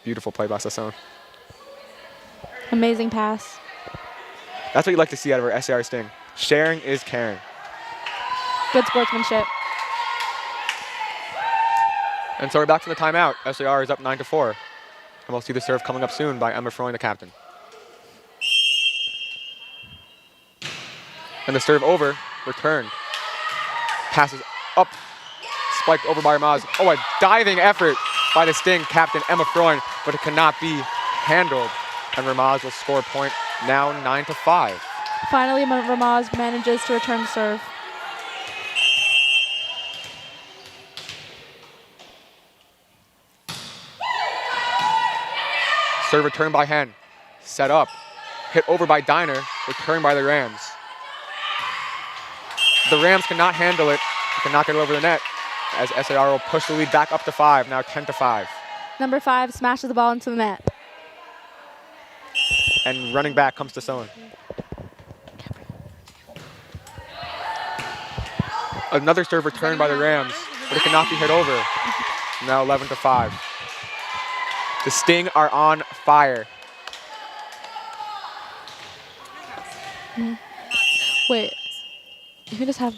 Beautiful play by Sasson. Amazing pass. That's what you like to see out of our SAR Sting. Sharing is caring. Good sportsmanship. And so we're back from the timeout. SAR is up 9-4. And we'll see the serve coming up soon by Emma Freund, the captain. And the serve over, returned. Passes up, spiked over by Ramaz. Oh, a diving effort by the Sting captain, Emma Freund, but it cannot be handled. And Ramaz will score a point, now 9-5. Finally, Ramaz manages to return the serve. Serve return by Hen. Set up. Hit over by Diner. Return by the Rams. The Rams cannot handle it. Cannot get it over the net as SAR will push the lead back up to 5, now 10-5. Number 5 smashes the ball into the net. And running back comes to Sohn. Another serve return by the Rams, but it cannot be hit over. Now 11-5. The Sting are on fire. Wait, you can just have...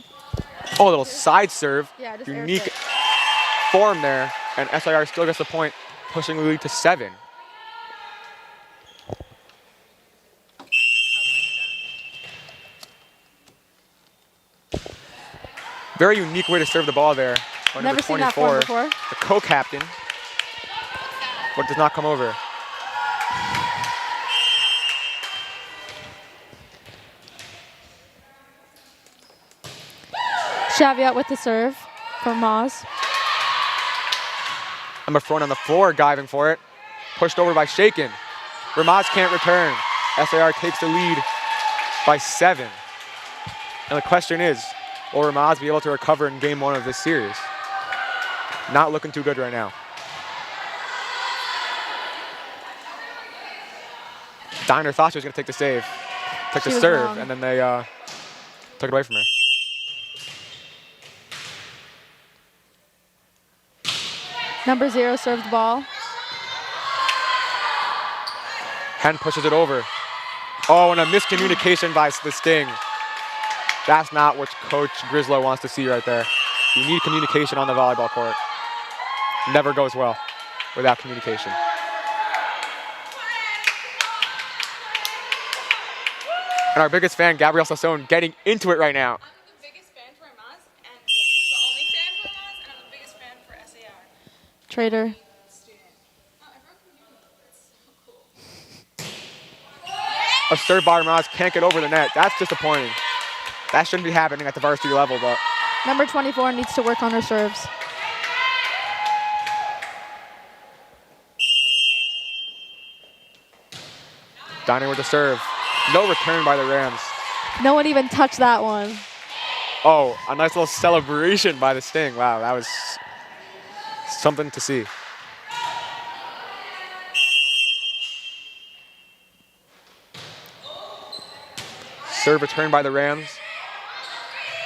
Oh, a little side serve. Yeah, just unique form there, and SIR still gets the point, pushing the lead to 7. Very unique way to serve the ball there. Never seen that form before. The co-captain, but does not come over. Shaviat with the serve for Maz. Emma Freund on the floor, diving for it. Pushed over by Shaken. Ramaz can't return. SAR takes the lead by 7. And the question is, will Ramaz be able to recover in game 1 of this series? Not looking too good right now. Diner thought she was going to take the save, took the serve, wrong. And then they took it away from her. Number 0 serves the ball. Hen pushes it over. Oh, and a miscommunication by the Sting. That's not what Coach Grislow wants to see right there. You need communication on the volleyball court. Never goes well without communication. And our biggest fan, Gabrielle Sasson, getting into it right now. I'm the biggest fan for Ramaz, and the only fan for Ramaz, and I'm the biggest fan for SAR. Trader. Oh, everyone can do it. That's so cool. A serve by Ramaz can't get over the net. That's disappointing. That shouldn't be happening at the varsity level, but. Number 24 needs to work on her serves. Diner with the serve. No return by the Rams. No one even touched that one. Oh, a nice little celebration by the Sting. Wow, that was something to see. Serve return by the Rams.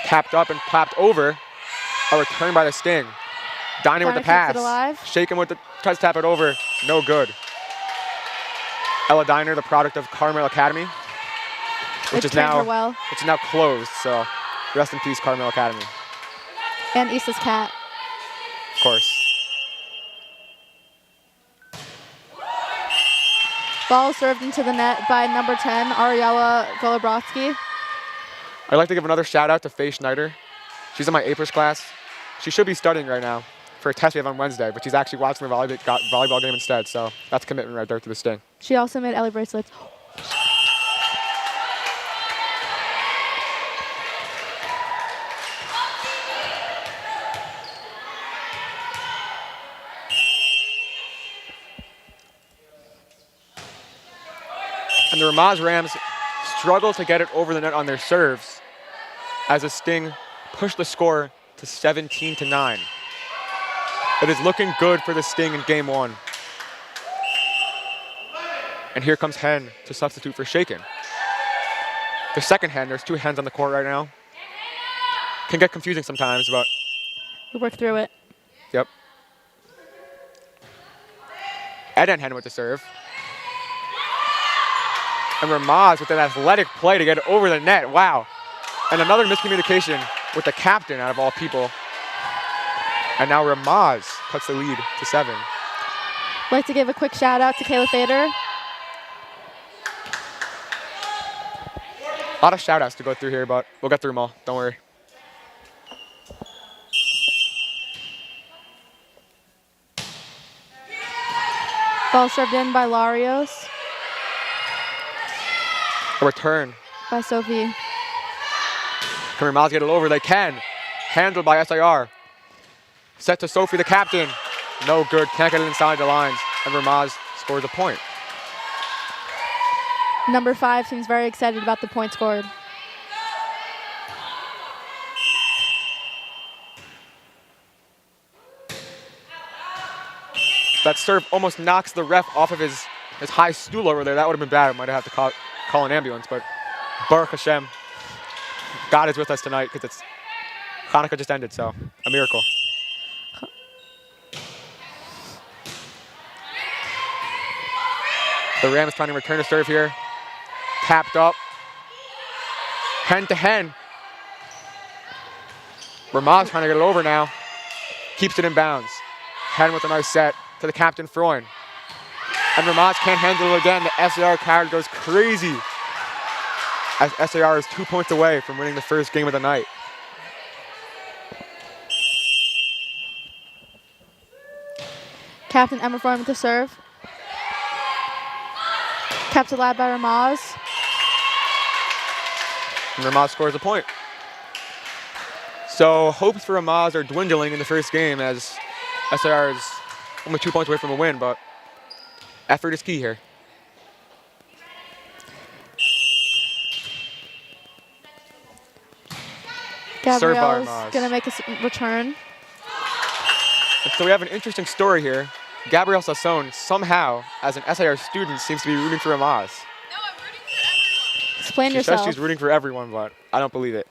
Tapped up and tapped over. A return by the Sting. Diner with the pass. Keeps it alive. Shaken with the, tries to tap it over. No good. Ella Diner, the product of Carmel Academy, which is now closed. So rest in peace, Carmel Academy. And Issa's cat. Of course. Ball served into the net by number 10, Ariella Golobrovsky. I'd like to give another shout out to Faye Schneider. She's in my APRIS class. She should be studying right now for a test we have on Wednesday, but she's actually watching the volleyball game instead, so that's commitment right there to the Sting. She also made Ellie bracelets. And the Ramaz Rams struggle to get it over the net on their serves as the Sting push the score to 17-9. It is looking good for the Sting in game 1. And here comes Hen to substitute for Shaken. The second Hen, there's 2 Hens on the court right now. Can get confusing sometimes, but. We work through it. Yep. Edenhen with the serve. And Ramaz with an athletic play to get it over the net. Wow. And another miscommunication with the captain out of all people. And now Ramaz cuts the lead to 7. I'd like to give a quick shout out to Kayla Fader. A lot of shout outs to go through here, but we'll get through them all. Don't worry. Ball served in by Larios, A return. by Sophie. Can Ramaz get it over? They can. Handled by SAR. Set to Sophie, the captain. No good. Can't get it inside the lines. And Ramaz scores a point. Number 5 seems very excited about the point scored. That serve almost knocks the ref off of his high stool over there. That would have been bad. Might have had to call an ambulance, but Baruch Hashem, God is with us tonight because it's Hanukkah just ended, so a miracle. The Rams trying to return a serve here. Tapped up. Hen to hen. Ramaz trying to get it over now. Keeps it in bounds. Hen with a nice set to the captain, Freund. And Ramaz can't handle it again. The SAR crowd goes crazy as SAR is 2 points away from winning the first game of the night. Captain Emma Freund with the serve. Captain lad by Ramaz. And Ramaz scores a point. So hopes for Ramaz are dwindling in the first game as SAR is only 2 points away from a win, but effort is key here. Gabrielle's Ramaz. going to make a return. And so we have an interesting story here. Gabrielle Sasson somehow, as an SAR student, seems to be rooting for Ramaz. No, I'm rooting for everyone. Explain She yourself. says she's rooting for everyone, but I don't believe it.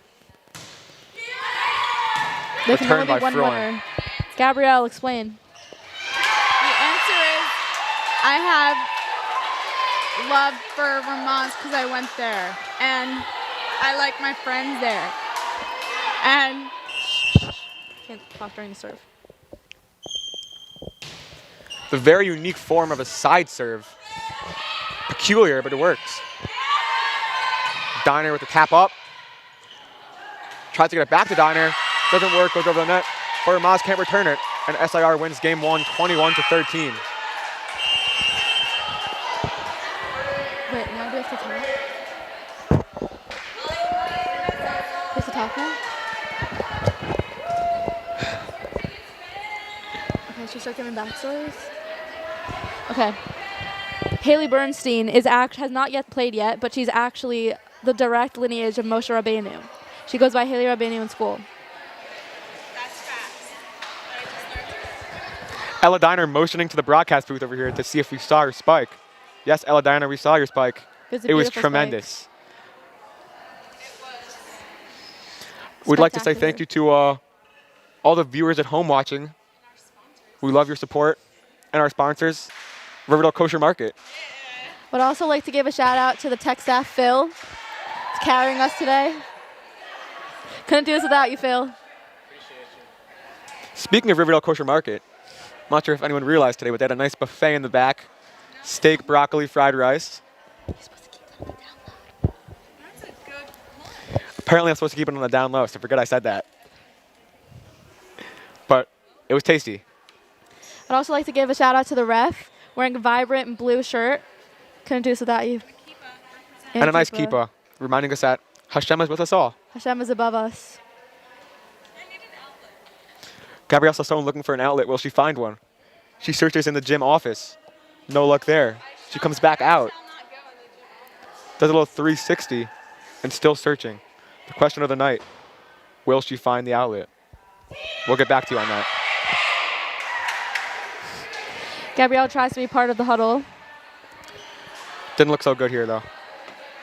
There can Return only be by one Freund. winner. Gabrielle, explain. The answer is I have love for Ramaz because I went there. And I like my friends there. And Can't talk during the serve. The very unique form of a side serve. Peculiar, but it works. Diner with the tap up. Tries to get it back to Diner. Doesn't work, goes over the net. But Ramaz can't return it. And SIR wins game 1, 21-13. Wait, now do we have to talk? We have to talk now? Okay, should we start giving backstories? Okay. Haley Bernstein has not yet played yet, but she's actually the direct lineage of Moshe Rabbeinu. She goes by Haley Rabbeinu in school. that's facts. But I just learned it. Ella Diner motioning to the broadcast booth over here to see if we saw her spike. Yes, Ella Diner, we saw your spike. It was a It was beautiful tremendous. It was. We'd like to say Spectacular. thank you to all the viewers at home watching. We love your support and our sponsors, Riverdale Kosher Market. Would also like to give a shout out to the tech staff, Phil, who's carrying us today. Couldn't do this without you, Phil. Speaking of Riverdale Kosher Market, I'm not sure if anyone realized today, but they had a nice buffet in the back. Steak, broccoli, fried rice. That's a good point. Apparently I'm supposed to keep it on the down low, so forget I said that. But it was tasty. I'd also like to give a shout out to the ref, wearing a vibrant and blue shirt. Couldn't do this without you. And a nice kippah, reminding us that Hashem is with us all. Hashem is above us. I need an outlet. Gabrielle Sasson looking for an outlet. Will she find one? She searches in the gym office. No luck there. She comes back out. Shall not go in the gym office. Does a little 360 and still searching. The question of the night, will she find the outlet? We'll get back to you on that. Gabrielle tries to be part of the huddle. Didn't look so good here though.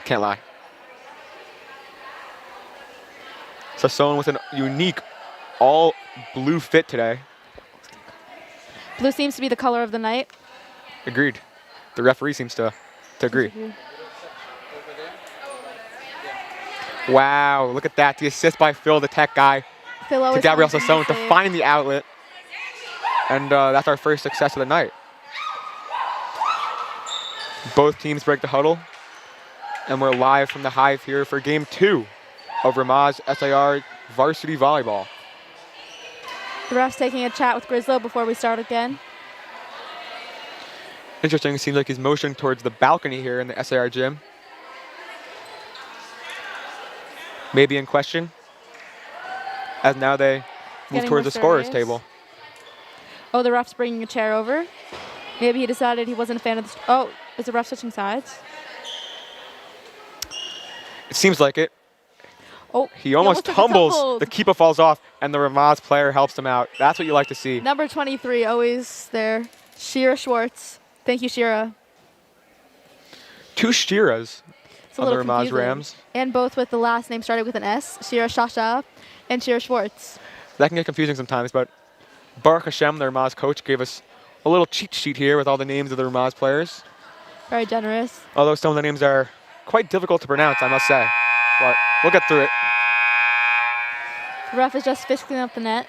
Can't lie. Sasson with a unique all blue fit today. Blue seems to be the color of the night. Agreed. The referee seems to agree. Wow, look at that. The assist by Phil, the tech guy, Phil to always Gabrielle finds a Sassone to save. find the outlet. And that's our first success of the night. Both teams break the huddle. And we're live from the Hive here for game 2 of Ramaz SAR Varsity Volleyball. The ref's taking a chat with Grislow before we start again. Interesting, it seems like he's motioning towards the balcony here in the SAR gym. Maybe in question, as now they move Getting towards more the scorer's serious. table. Oh, the ref's bringing a chair over. Maybe he decided he wasn't a fan of the... Oh, is the ref switching sides? It seems like it. Oh, He almost took a tumbles, tumble. the keeper falls off, and the Ramaz player helps him out. That's what you like to see. Number 23, always there. Shira Schwartz. Thank you, Shira. 2 Shiras It's a on the little Ramaz confusing. Rams. And both with the last name started with an S. Shira Shasha and Shira Schwartz. That can get confusing sometimes, but Baruch Hashem, the Ramaz coach, gave us a little cheat sheet here with all the names of the Ramaz players. Very generous. Although some of the names are quite difficult to pronounce, I must say. But we'll get through it. The ref is just fixing up the net.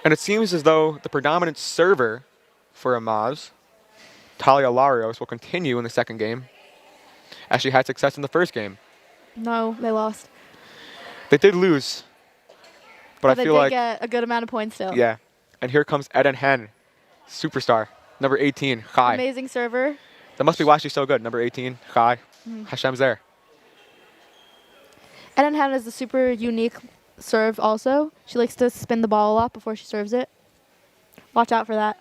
And it seems as though the predominant server for Ramaz, Talia Larios, will continue in the second game, as she had success in the first game. No, they lost. They did lose, but They I feel did like, get a good amount of points still. yeah. And here comes Eden Hen, superstar, number 18, Chai. Amazing server. That must be why she's so good, number 18, Chai. Hashem's there. Eden Han is a super unique serve also. She likes to spin the ball a lot before she serves it. Watch out for that.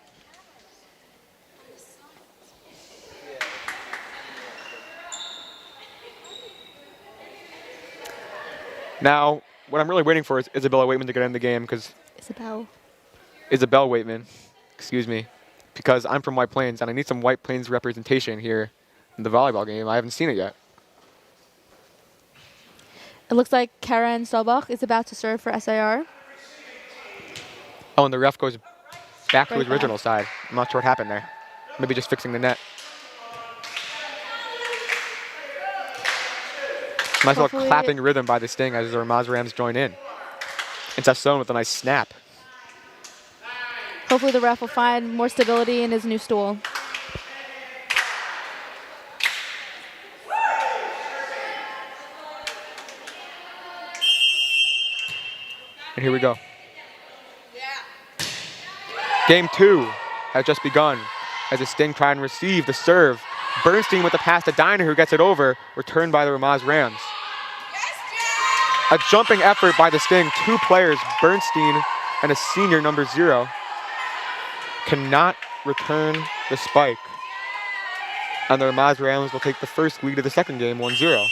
Now, what I'm really waiting for is Isabella Waitman to get in the game, because Isabel Waitman, excuse me, because I'm from White Plains and I need some White Plains representation here in the volleyball game. I haven't seen it yet. It looks like Karen Sobach is about to serve for SAR. Oh, and the ref goes back to Right his original side. I'm not sure what happened there. Maybe just fixing the net. Nice little Hopefully- clapping rhythm by the Sting as the Ramaz Rams join in. And Sassone with a nice snap. Hopefully the ref will find more stability in his new stool. And here we go. Game 2 has just begun as the Sting try and receive the serve. Bernstein with the pass to Diner, who gets it over, returned by the Ramaz Rams. A jumping effort by the Sting. 2 players, Bernstein and a senior number 0, cannot return the spike. And the Ramaz Rams will take the first lead of the second game, 1-0.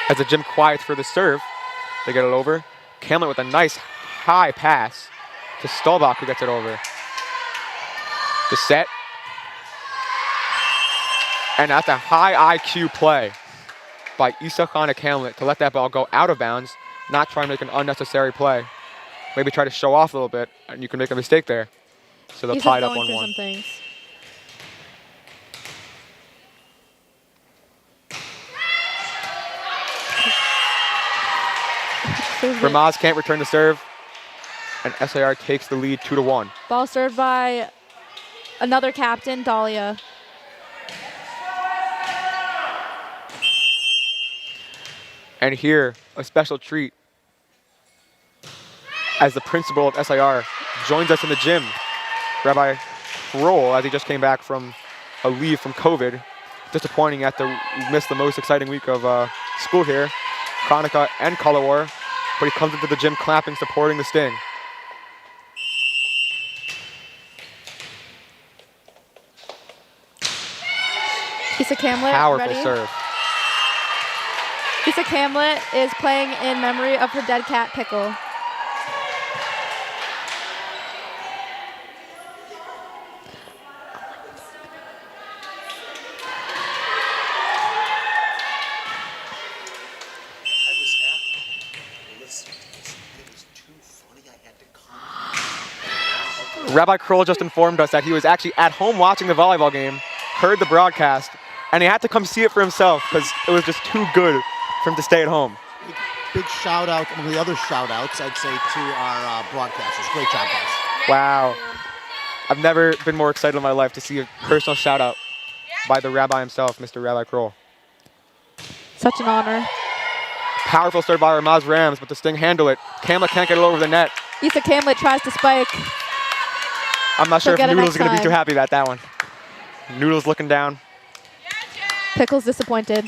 As the gym quiets for the serve, they get it over. Kamlet with a nice high pass to Stolbach, who gets it over. The set. And that's a high IQ play by Isakhana Kamlet to let that ball go out of bounds, not try and make an unnecessary play. Maybe try to show off a little bit, and you can make a mistake there. So they'll He's tie just it up going through 1-1. some things. Ramaz can't return the serve, and SAR takes the lead 2-1. Ball served by another captain, Dahlia. And here, a special treat as the principal of SAR joins us in the gym. Rabbi Kroll, as he just came back from a leave from COVID. Disappointing you have to miss the most exciting week of school here, Hanukkah and Color War, but he comes into the gym clapping, supporting the Sting. Issa Kamlet, Powerful ready? serve. Issa Kamlet is playing in memory of her dead cat, Pickle. I was at the listeners. It was too funny. I had to comment. Rabbi Kroll just informed us that he was actually at home watching the volleyball game, heard the broadcast, and he had to come see it for himself because it was just too good for him to stay at home. Big shout out, among the other shout outs, I'd say, to our broadcasters. Great job, guys. Wow. I've never been more excited in my life to see a personal shout out by the rabbi himself, Mr. Rabbi Kroll. Such an honor. Powerful serve by Ramaz Rams, but the Sting handle it. Kamlet can't get it over the net. Issa Kamlet tries to spike. I'm not sure She'll if get it Noodles next is going to be time. too happy about that one. Noodles looking down. Pickle's disappointed.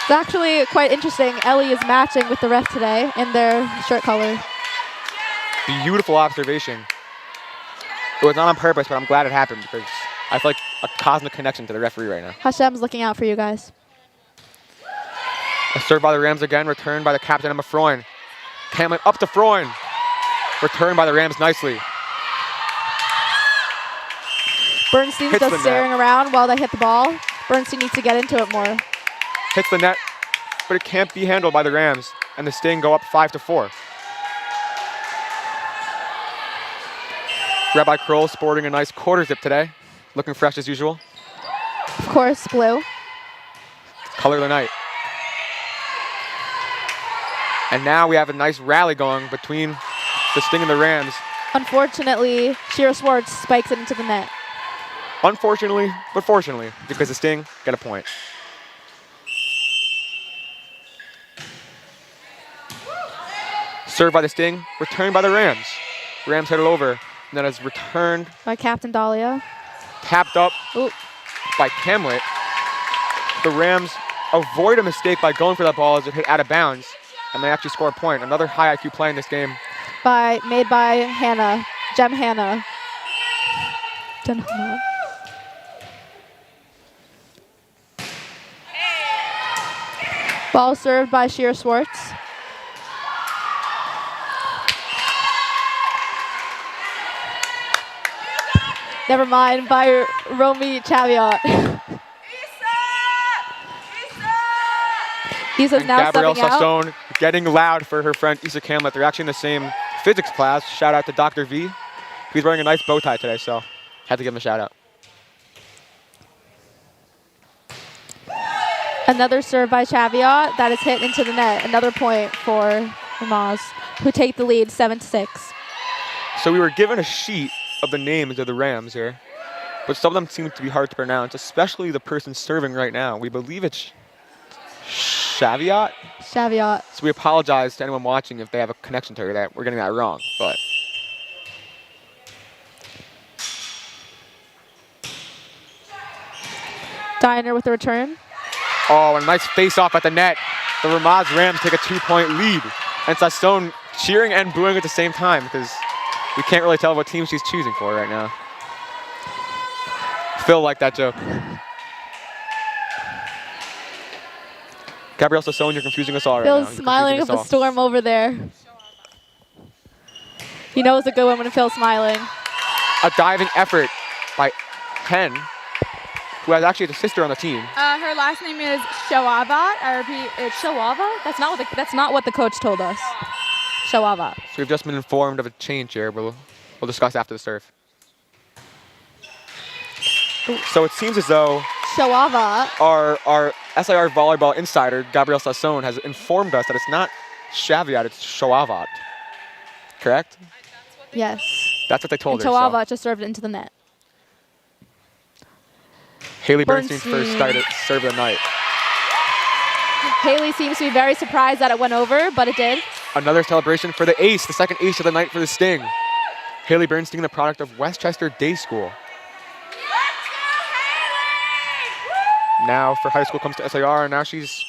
It's actually quite interesting. Ellie is matching with the ref today in their shirt color. Beautiful observation. It was not on purpose, but I'm glad it happened because I feel like a cosmic connection to the referee right now. Hashem's looking out for you guys. A serve by the Rams again, returned by the captain, Emma Freund. Kamlet up to Freund. Returned by the Rams nicely. Bernstein's Hits just the net. staring around while they hit the ball. Bernstein needs to get into it more. Hits the net, but it can't be handled by the Rams, and the Sting go up 5-4. Rabbi Kroll sporting a nice quarter zip today, looking fresh as usual. Of course, blue. Color of the night. And now we have a nice rally going between the Sting and the Rams. Unfortunately, Shira Schwartz spikes it into the net. Unfortunately, but fortunately, because the Sting get a point. Served by the Sting, returned by the Rams. Rams hit it over, and then is returned, By Captain Dahlia. tapped up Ooh. by Kamlet. The Rams avoid a mistake by going for that ball as it hit out of bounds, and they actually score a point. Another high IQ play in this game. Made by Hannah. Jem Hannah. Jem Hannah. Ball served by Shira Schwartz. Never mind, by Romy Chaviot. Issa's And now Gabrielle subbing out. Sassone getting loud for her friend Issa Kamlet. They're actually in the same physics class. Shout out to Dr. V. He's wearing a nice bow tie today, so had to give him a shout out. Another serve by Chaviot that is hit into the net. Another point for Ramaz, who take the lead 7-6. So we were given a sheet of the names of the Rams here, but some of them seem to be hard to pronounce, especially the person serving right now. We believe it's Chaviot. Chaviot. So we apologize to anyone watching if they have a connection to her that we're getting that wrong, but Diner with the return. oh, and a nice face-off at the net. The Ramaz Rams take a 2-point lead. And Sassone cheering and booing at the same time because we can't really tell what team she's choosing for right now. Phil liked that joke. Gabrielle Sassone, you're confusing us all right now. Phil's You're smiling confusing up us a all. storm over there. He knows a good one when Phil's smiling. A diving effort by Hen, who has actually a sister on the team. Her last name is Shoavat. I repeat, it's Shawava? That's not what the coach told us. Shawava. So we've just been informed of a change here, but we'll discuss after the serve. So it seems as though Shawava. our SAR volleyball insider, Gabrielle Sassone, has informed us that it's not Chaviot, it's Shoavat. Correct? Yes. That's what they told And her. Shawava just served it into the net. Haley Bernstein's first Bernstein. serve of the night. Haley seems to be very surprised that it went over, but it did. Another celebration for the ace, the second ace of the night for the Sting. Haley Bernstein, the product of Westchester Day School. Now for high school comes to SAR, and now she's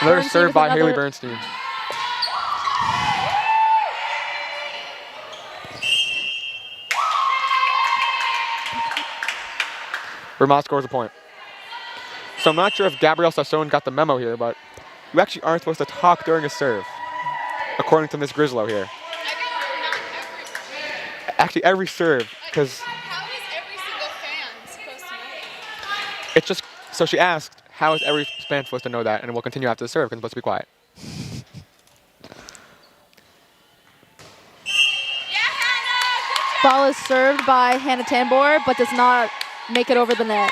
another Bernstein serve with by Haley another- Bernstein. Ramaz scores a point. So I'm not sure if Gabrielle Sassone got the memo here, but you actually aren't supposed to talk during a serve, according to Miss Grislow here. Actually, every serve, because How is every single fan supposed to know? it's just So she asked, how is every fan supposed to know that? And we'll continue after the serve because I'm supposed to be quiet. Ball is served by Hannah Tambor, but does not make it over the net.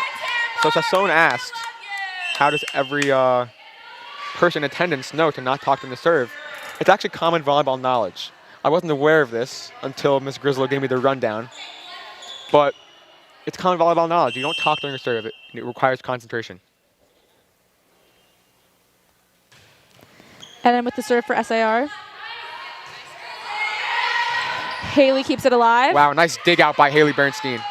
So Sassone asked, how does every person in attendance know to not talk in the serve? It's actually common volleyball knowledge. I wasn't aware of this until Miss Grislow gave me the rundown. But it's common volleyball knowledge. You don't talk during a serve. It requires concentration. And then with the serve for SAR. Haley keeps it alive. Wow, nice dig out by Haley Bernstein.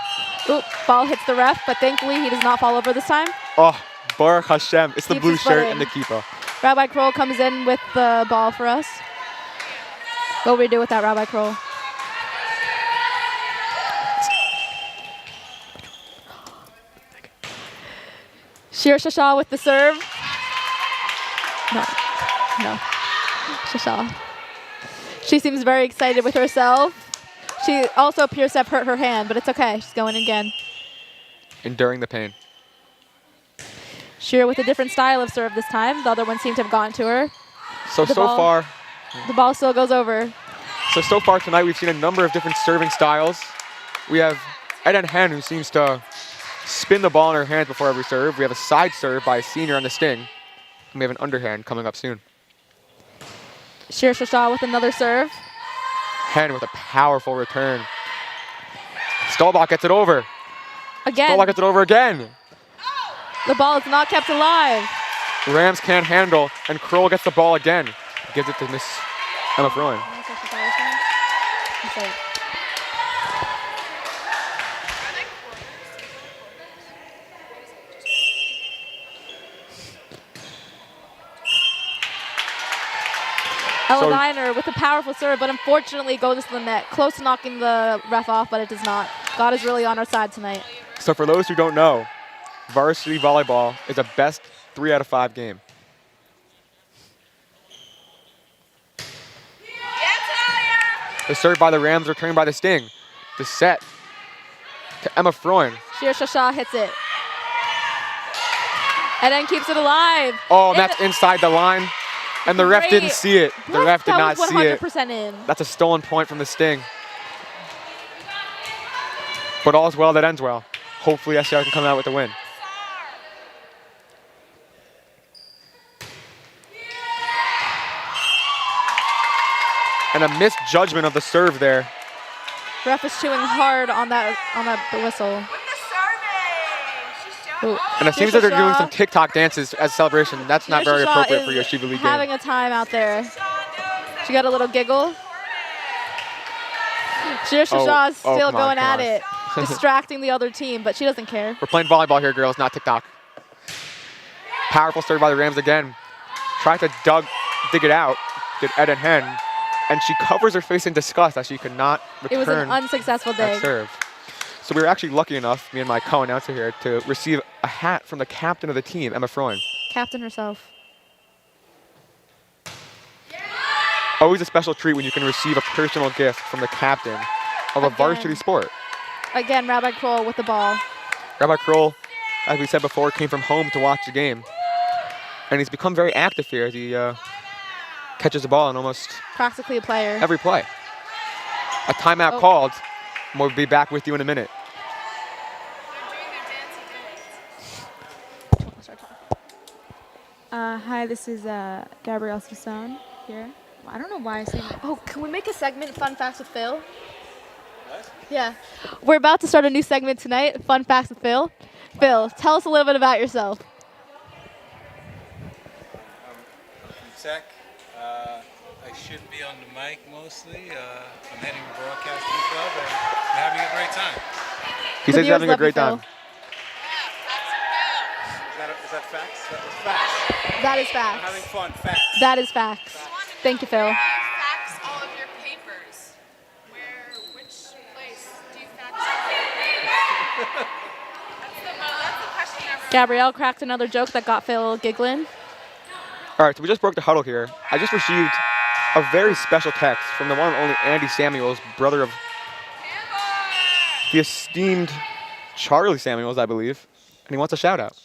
Oop, ball hits the ref, but thankfully he does not fall over this time. Oh, Baruch Hashem. It's the Keeps blue his shirt footing. and the keeper. Rabbi Kroll comes in with the ball for us. What will we do with that, Rabbi Kroll? Shir Shasha with the serve. No. Shasha. She seems very excited with herself. She also appears to have hurt her hand, but it's okay. She's going again. Enduring the pain. Shir with a different style of serve this time. The other one seemed to have gotten to her. So far, the ball still goes over. So far tonight we've seen a number of different serving styles. We have Eden Hen, who seems to spin the ball in her hands before every serve. We have a side serve by a senior on the Sting. And we have an underhand coming up soon. Shir Shasha with another serve. Hen with a powerful return. Stolbach gets it over. Again. Stolbach gets it over again. The ball is not kept alive. Rams can't handle, and Kroll gets the ball again. Gives it to Miss Emma Freund. Ella Diner with a powerful serve, but unfortunately goes to the net. Close to knocking the ref off, but it does not. God is really on our side tonight. So for those who don't know, varsity volleyball is a best 3 out of 5 game. The serve by the Rams, returned by the Sting. The set to Emma Freund. Shir Shasha hits it. And then keeps it alive. Oh, and that's inside the line. And the ref didn't see it. The ref did not see it. 100% in. That's a stolen point from the Sting. But all's well that ends well. Hopefully SAR can come out with a win. And a misjudgment of the serve there. Ref is chewing hard on that whistle. Ooh. And it seems that they're doing some TikTok dances as a celebration. That's not very appropriate for your Yeshiva League game. Having a time out there. She got a little giggle. Shir Shasha is still going at it, distracting the other team, but she doesn't care. We're playing volleyball here, girls, not TikTok. Powerful serve by the Rams again. Tried to dig it out, did Eden Hen, and she covers her face in disgust as she could not return. It was an unsuccessful dig. That serve. So we were actually lucky enough, me and my co-announcer here, to receive a hat from the captain of the team, Emma Freund. Captain herself. Always a special treat when you can receive a personal gift from the captain of a varsity sport. Again, Rabbi Kroll with the ball. Rabbi Kroll, as we said before, came from home to watch the game. And he's become very active here as he catches the ball in almost practically a player. Every play. A timeout called, and we'll be back with you in a minute. Hi, this is Gabrielle Sassone here. I don't know why I say that. Oh, can we make a segment, Fun Facts with Phil? What? Yeah. We're about to start a new segment tonight, Fun Facts with Phil. Phil, tell us a little bit about yourself. I'm from Tech. I should be on the mic mostly. I'm heading to Broadcasting Club and I'm having a great time. He says he's having a great time. Is that facts? That was facts. That is facts. I'm having fun. Facts. That is facts. Thank you, Phil. Fax all of your papers. Which place do you fax? That's the question everyone. Gabrielle cracked another joke that got Phil giggling. All right, so we just broke the huddle here. I just received a very special text from the one and only Andy Samuels, brother of the esteemed Charlie Samuels, I believe, and he wants a shout out.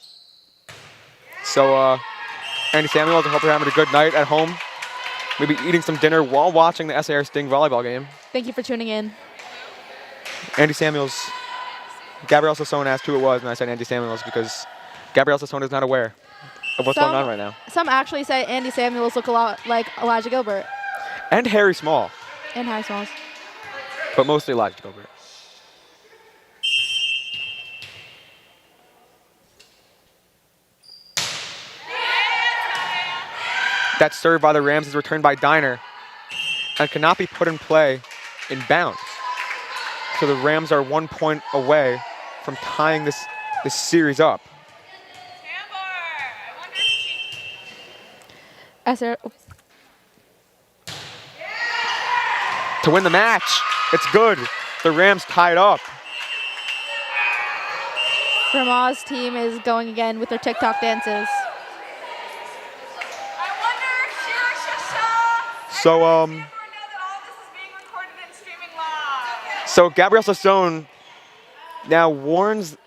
So Andy Samuels, I hope you're having a good night at home. Maybe eating some dinner while watching the SAR Sting volleyball game. Thank you for tuning in. Andy Samuels. Gabrielle Sassone asked who it was, and I said Andy Samuels because Gabrielle Sassone is not aware of what's going on right now. Some actually say Andy Samuels look a lot like Elijah Gilbert. And Harry Small, And Harry Smalls. but mostly Elijah Gilbert. That serve by the Rams is returned by Diner and cannot be put in play in bounds. So the Rams are 1 point away from tying this series up. SAR. To win the match, it's good. The Rams tied up. Ramaz team is going again with their TikTok dances. So Gabrielle Sassone now warns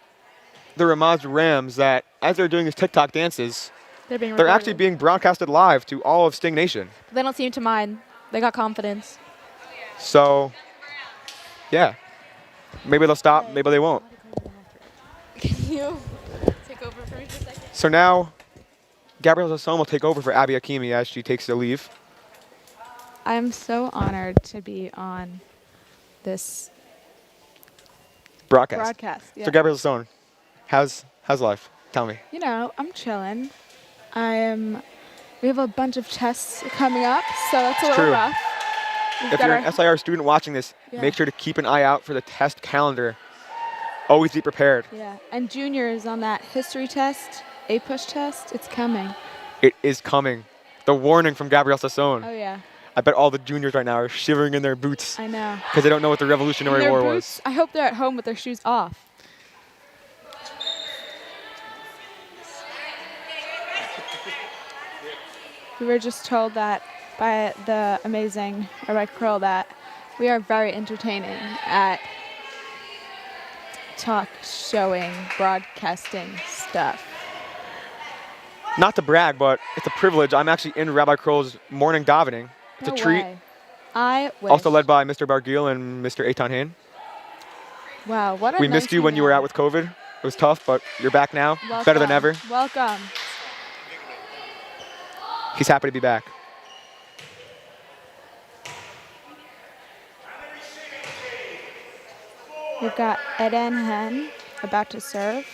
the Ramaz Rams that as they're doing these TikTok dances, they're actually being broadcasted live to all of Sting Nation. They don't seem to mind. They got confidence. So, yeah. Maybe they'll stop, maybe they won't. Can you take over for me for a second? So now, Gabrielle Sassone will take over for Abby Hakimi as she takes the leave. I'm so honored to be on this Broadcast. broadcast. Yeah. So Gabrielle Sassone, how's life? Tell me. You know, I'm chilling. We have a bunch of tests coming up, so that's a little true. rough. We've If got you're our- an SIR student watching this, Yeah. make sure to keep an eye out for the test calendar. Always be prepared. Yeah, and juniors on that history test, A-push test, it's coming. It is coming. The warning from Gabrielle Sassone. Oh yeah, I bet all the juniors right now are shivering in their boots I know. because they don't know what the Revolutionary Their War boots, I hope they're at home with their shoes off. We were just told that by the amazing Rabbi Kroll that we are very entertaining at talk, showing, broadcasting stuff. was. Not to brag, but it's a privilege. I'm actually in Rabbi Kroll's morning davening. It's No a treat. way. I wish. Also led by Mr. Bargil and Mr. Eitan Hain. Wow, what a We nice missed you when you were hangout. out with COVID. It was tough, but you're back now. Better than ever. Welcome. He's happy to be back. We've got Eden Hen about to serve.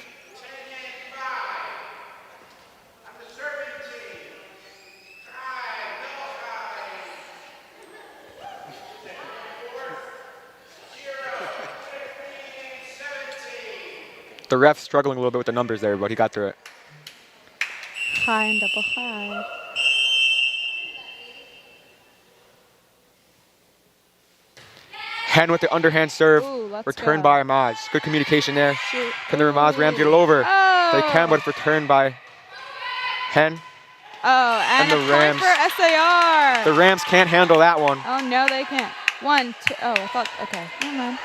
The ref's struggling a little bit with the numbers there, but he got through it. High and double high. Hen with the underhand serve, Ooh, let's returned go. by Ramaz. Good communication there. Shoot. Can the Ramaz Rams get it over? Oh. They can, but it's returned by Hen. Oh, and the a point Rams. for SAR. The Rams can't handle that one. Oh, no, they can't. 1, 2. Oh, I thought. Okay, never mind.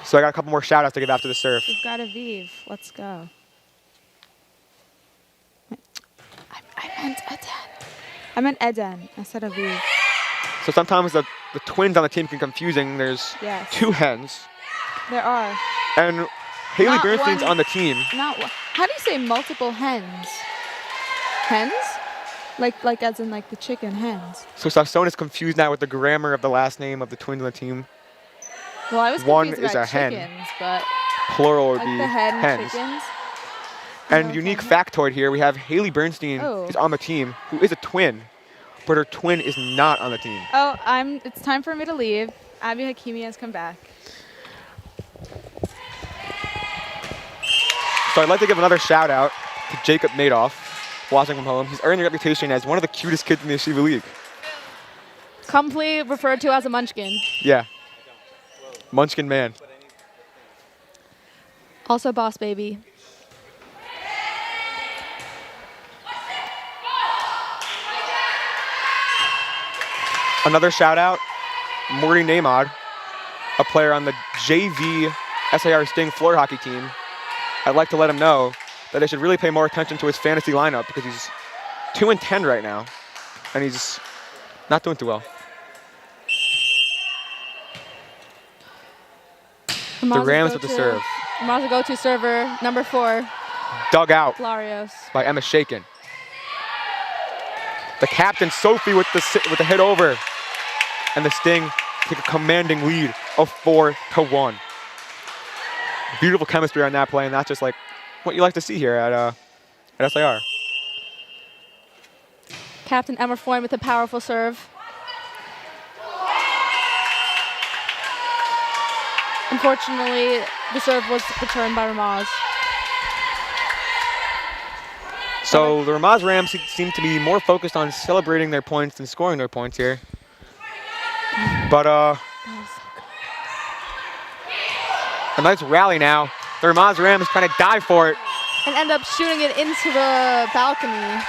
So I got a couple more shout outs to give after the serve. We've got Aviv. Let's go. I meant Eden. I meant Eden. I said Aviv. So sometimes the twins on the team can confusing. There's Yes. two hens. There are. And Haley Not Bernstein's one. on the team. Not one. How do you say multiple hens? Hens? Like as in like the chicken hens. So Sassone is confused now with the grammar of the last name of the twins on the team. Well, I was One confused is about a hen. chickens, but Plural would like be the hen hens. chickens. And Okay. unique factoid here, we have Haley Bernstein Oh. is on the team, who is a twin, but her twin is not on the team. Oh, it's time for me to leave. Abby Hakimi has come back. So I'd like to give another shout out to Jacob Madoff, watching from home. He's earned a reputation as one of the cutest kids in the Yeshiva League. Commonly referred to as a munchkin. Yeah. Munchkin man. Also boss baby. Another shout out, Morty Namad, a player on the JV SAR Sting floor hockey team. I'd like to let him know that they should really pay more attention to his fantasy lineup because he's 2-10 right now, and he's not doing too well. The Rams with the serve. Ramaz go-to server, number 4, Dug out Larios. by Emma Shakin. The captain, Sophie, with the hit over. And the Sting take a commanding lead of 4-1. Beautiful chemistry on that play, and that's just like what you like to see here at SAR. Captain Emma Foyne with a powerful serve. Unfortunately, the serve was returned by Ramaz. So the Ramaz Rams seem to be more focused on celebrating their points than scoring their points here. But a nice rally now. The Ramaz Rams trying to dive for it. And end up shooting it into the balcony.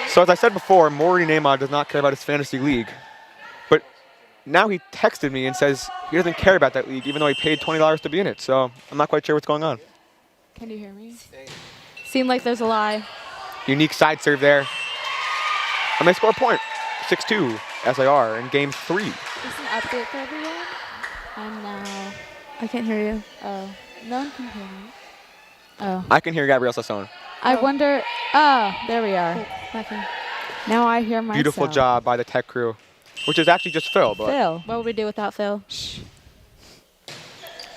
So as I said before, Maury Neymar does not care about his fantasy league. But now he texted me and says he doesn't care about that league, even though he paid $20 to be in it. So I'm not quite sure what's going on. Can you hear me? Seemed like there's a lie. Unique side serve there. And they score a point. 6-2 SAR in game 3. Just an update for everyone. I'm now. I can't hear you. Oh, no one can hear me. Oh. I can hear Gabriel Sasson. I wonder. Oh, there we are. Now I hear myself. Beautiful job by the tech crew, which is actually just Phil. But Phil. What would we do without Phil?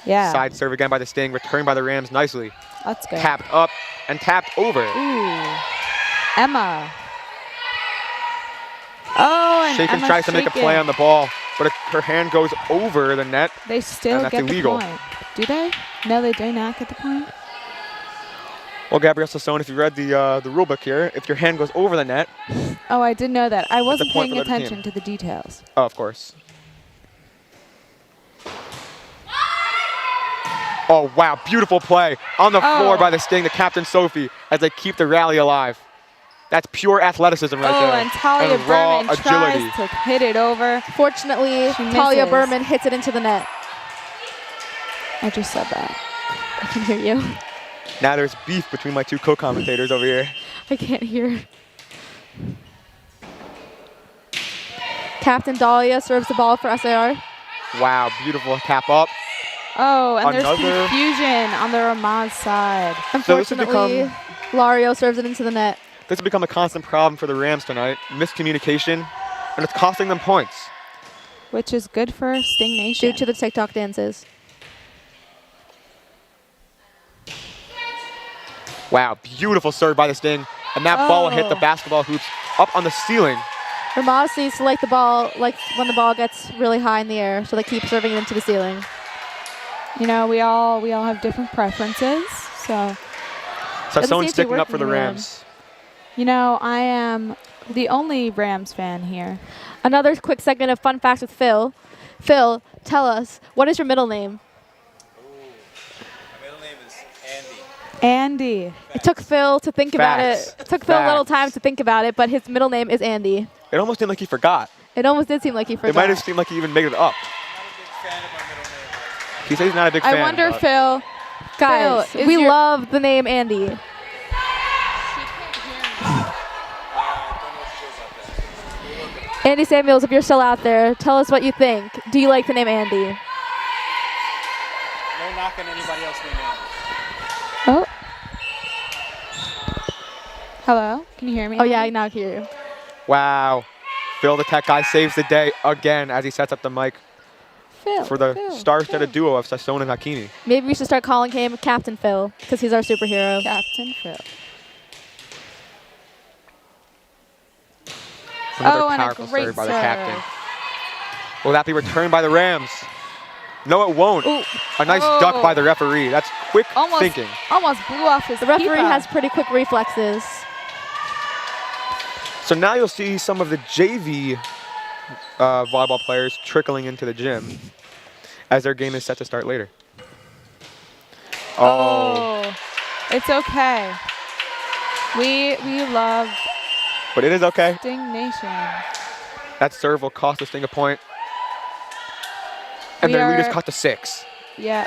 Yeah. side serve again by the Sting, returned by the Rams nicely. Let's go. Tapped up and tapped over. Ooh. Emma. Oh, and Shakin Emma tries to make a play on the ball, but her hand goes over the net. They still and that's get illegal. the point. Do they? No, they do not get the point. Well, Gabriel Sasson, if you read the rule book here, if your hand goes over the net, Oh, I did know that. I wasn't point paying for the other attention team. to the details. oh, of course. Oh, wow, beautiful play on the floor by the Sting, the captain Sophie, as they keep the rally alive. That's pure athleticism right there. And Talia and raw Berman agility. tries to hit it over. Fortunately, She Talia misses. Berman hits it into the net. I just said that. I can hear you. Now there's beef between my two co-commentators over here. I can't hear. Captain Dahlia serves the ball for SAR. Wow, beautiful tap up. Oh, and there's Another- confusion on the Ramaz side. So this has Unfortunately, Lario serves it into the net. This has become a constant problem for the Rams tonight. Miscommunication, and it's costing them points. Which is good for Sting Nation. Due to the TikTok dances. Wow, beautiful serve by the Sting. And that ball hit the basketball hoops up on the ceiling. Ramaz needs to like the ball, like when the ball gets really high in the air, so they keep serving it into the ceiling. You know, we all have different preferences. So, So Doesn't someone's seem to sticking work up for in the the Rams. you know, I am the only Rams fan here. Another quick segment of fun facts with Phil. Phil, tell us, what is your middle name? My middle name is Andy. Andy. It took Phil to think about Facts. it. It took Phil a little Facts. time to think about it, but his middle name is Andy. It almost seemed like he forgot. It almost did seem like he It might forgot. have seemed like he even made it up. I'm not a big fan of my middle name. He says he's not a big fan. I wonder, but Phil. Guys, Phil, is we your- love the name Andy. I don't know what to do about that. Andy Samuels, if you're still out there, tell us what you think. Do you like the name Andy? No knock on anybody else named Andy. Oh. Hello? Can you hear me? Oh yeah, I now hear you. Wow. Phil, the tech guy, saves the day again as he sets up the mic Phil. for the Phil, star-studded duo of Sasson and Hakimi. Maybe we should start calling him Captain Phil, because he's our superhero. Captain Phil. Another Oh, and a powerful great serve by the serve. captain. Will that be returned by the Rams? No, it won't. Ooh. A nice duck by the referee. That's quick thinking. Almost blew off his The referee keeper. has pretty quick reflexes. So now you'll see some of the JV volleyball players trickling into the gym as their game is set to start later. Oh. It's okay. We love But it is okay. Sting Nation. That serve will cost the Sting a point. And We their lead is are- cut to 6. Yeah.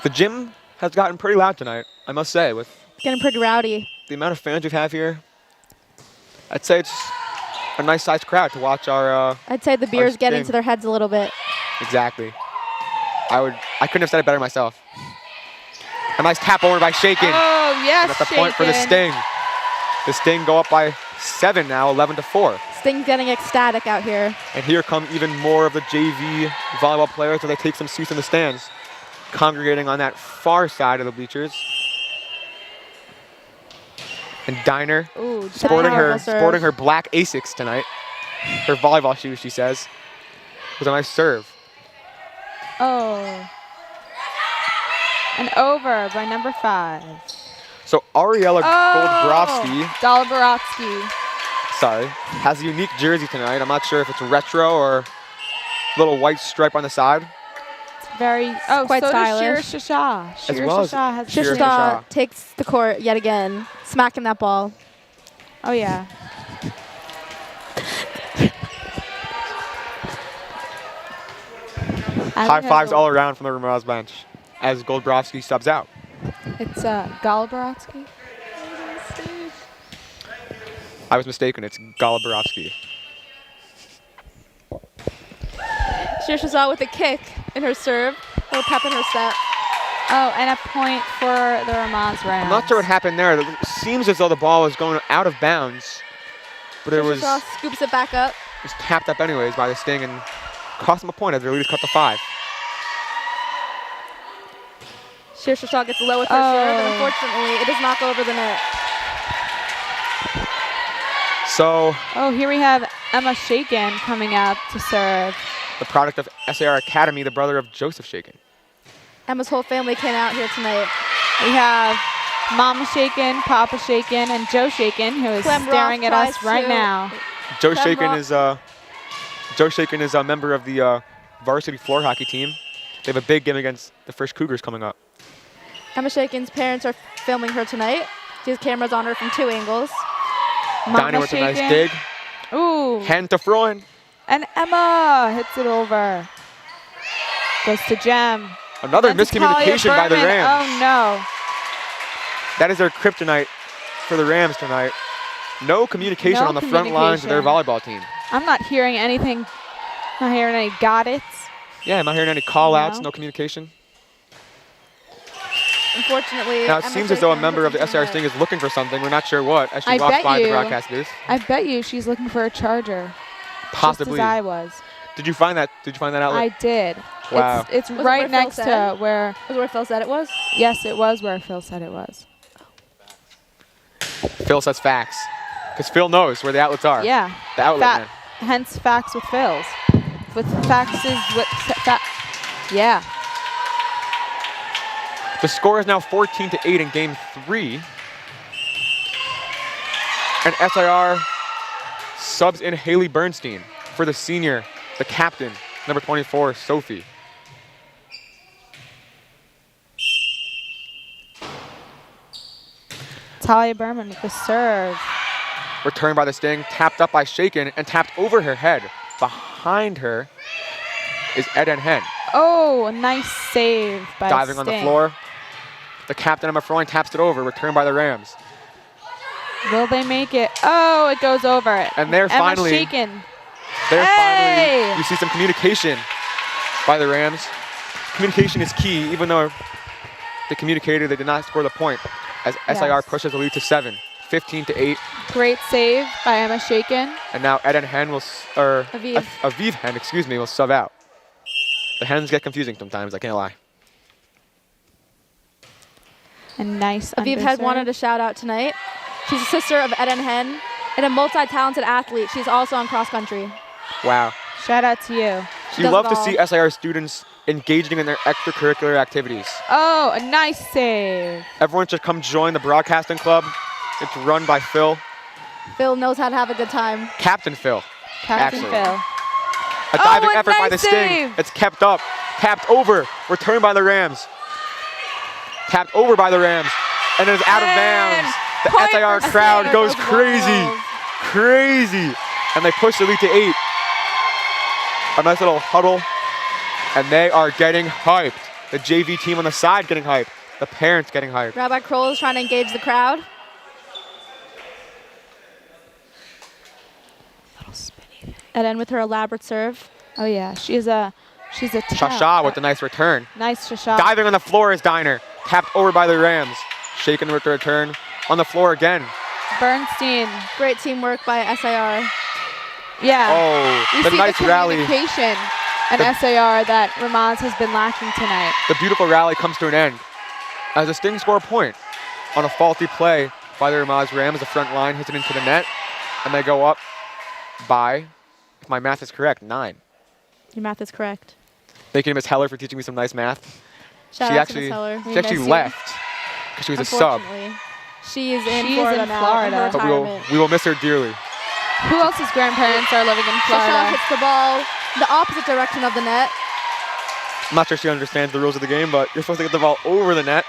The gym has gotten pretty loud tonight, I must say, with Getting pretty rowdy. the amount of fans we have here. I'd say it's a nice sized crowd to watch our I'd say the beer's getting sting. to their heads a little bit. exactly. I couldn't have said it better myself. A nice tap over by Shaken. Oh, yes, And that's the point for the Shaken. Sting. The Sting go up by 7 now, 11-4. Sting's getting ecstatic out here. And here come even more of the JV volleyball players as they take some seats in the stands, congregating on that far side of the bleachers. And Diner Ooh, sporting Diner. her black Asics tonight. Her volleyball shoes, she says. With a nice serve. Oh. And over by number 5. So Ariella Oh, Goldbrovsky, Dolborovsky. sorry, has a unique jersey tonight. I'm not sure if it's retro or little white stripe on the side. Very, oh, quite so stylish. does Shira Shasha. As Shira well as Shasha has Shira the Shasha. Shishta takes the court yet again, smacking that ball. Oh, yeah. High fives all around from the Ramaz bench as Goldbrovsky subs out. It's Galborotsky. I was mistaken, it's Goluborovsky. Shishta with a kick in her serve, a little pep in her step. Oh, and a point for the Ramaz Rams. I'm not sure what happened there. It seems as though the ball was going out of bounds, but it was Shishta scoops it back up. tapped up anyways by the Sting and cost them a point as their lead is cut to 5. Shishta gets low with her serve, and unfortunately, it does not go over the net. So Oh, here we have Emma Shaken coming up to serve. the product of SAR Academy, the brother of Joseph Shaken. Emma's whole family came out here tonight. We have Mama Shaken, Papa Shaken, and Joe Shaken, who is Clem staring Roth at us tries right to- now. Joe Clem Shaken is a member of the varsity floor hockey team. They have a big game against the First Cougars coming up. Emma Shaken's parents are filming her tonight. She has cameras on her from 2 angles. Mama Dinah with a nice Shaken. dig. Ooh. Hand to Freund. And Emma hits it over. Goes to Jem. Another Then to Talia miscommunication by the Berman. Rams. Oh, no. That is their kryptonite for the Rams tonight. No communication No on the front lines of their volleyball team. I'm not hearing anything. Not hearing any got it. Yeah, I'm not hearing any call-outs, No. no communication. Unfortunately, Now, it Emma seems as though a Shaken member of the hits SAR it Sting is looking for something. We're not sure what as she I walks bet by the you. broadcast booth. I bet you she's looking for a charger. Possibly. Just as I was. Did you find that I outlet? did. Wow. It's Was it where right Phil next to said? where, Was where Phil said it was? yes, it was where Phil said it was. Phil says facts. Because Phil knows where the outlets are. Yeah. The outlet man. Hence facts with Phil's. With facts is what, yeah. The score is now 14-8 in game 3. And SIR subs in Haley Bernstein for the senior, the captain, number 24, Sophie. Talia Berman with the serve. Returned by the Sting, tapped up by Shaken, and tapped over her head. Behind her is Eden Hen. Oh, a nice save by Diving on the Sting. floor. The captain, Emma Freund, taps it over, returned by the Rams. Will they make it? Oh, it goes over. And they're Emma finally- Shaken. There Hey! finally, you see some communication by the Rams. Communication is key, even though they communicated, they did not score the point, as SIR Yes. pushes the lead to 7, 15-8. Great save by Emma Shaken. And now Eden Hen will, Aviv. Aviv Hen, excuse me, will sub out. The Hens get confusing sometimes, I can't lie. And nice Aviv had underserve. wanted a shout out tonight. She's a sister of Eden Hen and a multi-talented athlete. She's also on cross country. Wow. Shout out to you. You does love it to all. see SIR students engaging in their extracurricular activities. Oh, a nice save. Everyone should come join the broadcasting club. It's run by Phil, Phil knows how to have a good time. Captain Phil. Captain Actually. Phil. A diving a effort by the nice Sting. save. It's kept up, tapped over, returned by the Rams. Tapped over by the Rams, and it is out of And bounds. The point SIR for crowd Sting. goes Those crazy, balls. crazy. And they push the lead to 8. A nice little huddle, and they are getting hyped. The JV team on the side getting hyped. The parents getting hyped. Rabbi Kroll is trying to engage the crowd. And then with her elaborate serve. Oh yeah, she's a Shasha with the nice return. nice Shasha. Diving on the floor is Diner. Tapped over by the Rams. Shaken with the return. On the floor again. Bernstein. Great teamwork by SAR. Yeah. Oh, You the see nice the rally. communication and SAR that Ramaz has been lacking tonight. The beautiful rally comes to an end as the Sting score a point on a faulty play by the Ramaz Rams. The front line hits it into the net, and they go up by, if my math is correct, 9. Your math is correct. Thank you to Miss Heller for teaching me some nice math. Shout out to Miss Heller. We She actually miss you. left because she was a sub, Unfortunately. She is in She is Florida in now. Florida. In her but retirement. we will miss her dearly. Who else's grandparents are living in Shasha Florida? hits the ball the opposite direction of the net. I'm not sure she understands the rules of the game, but you're supposed to get the ball over the net.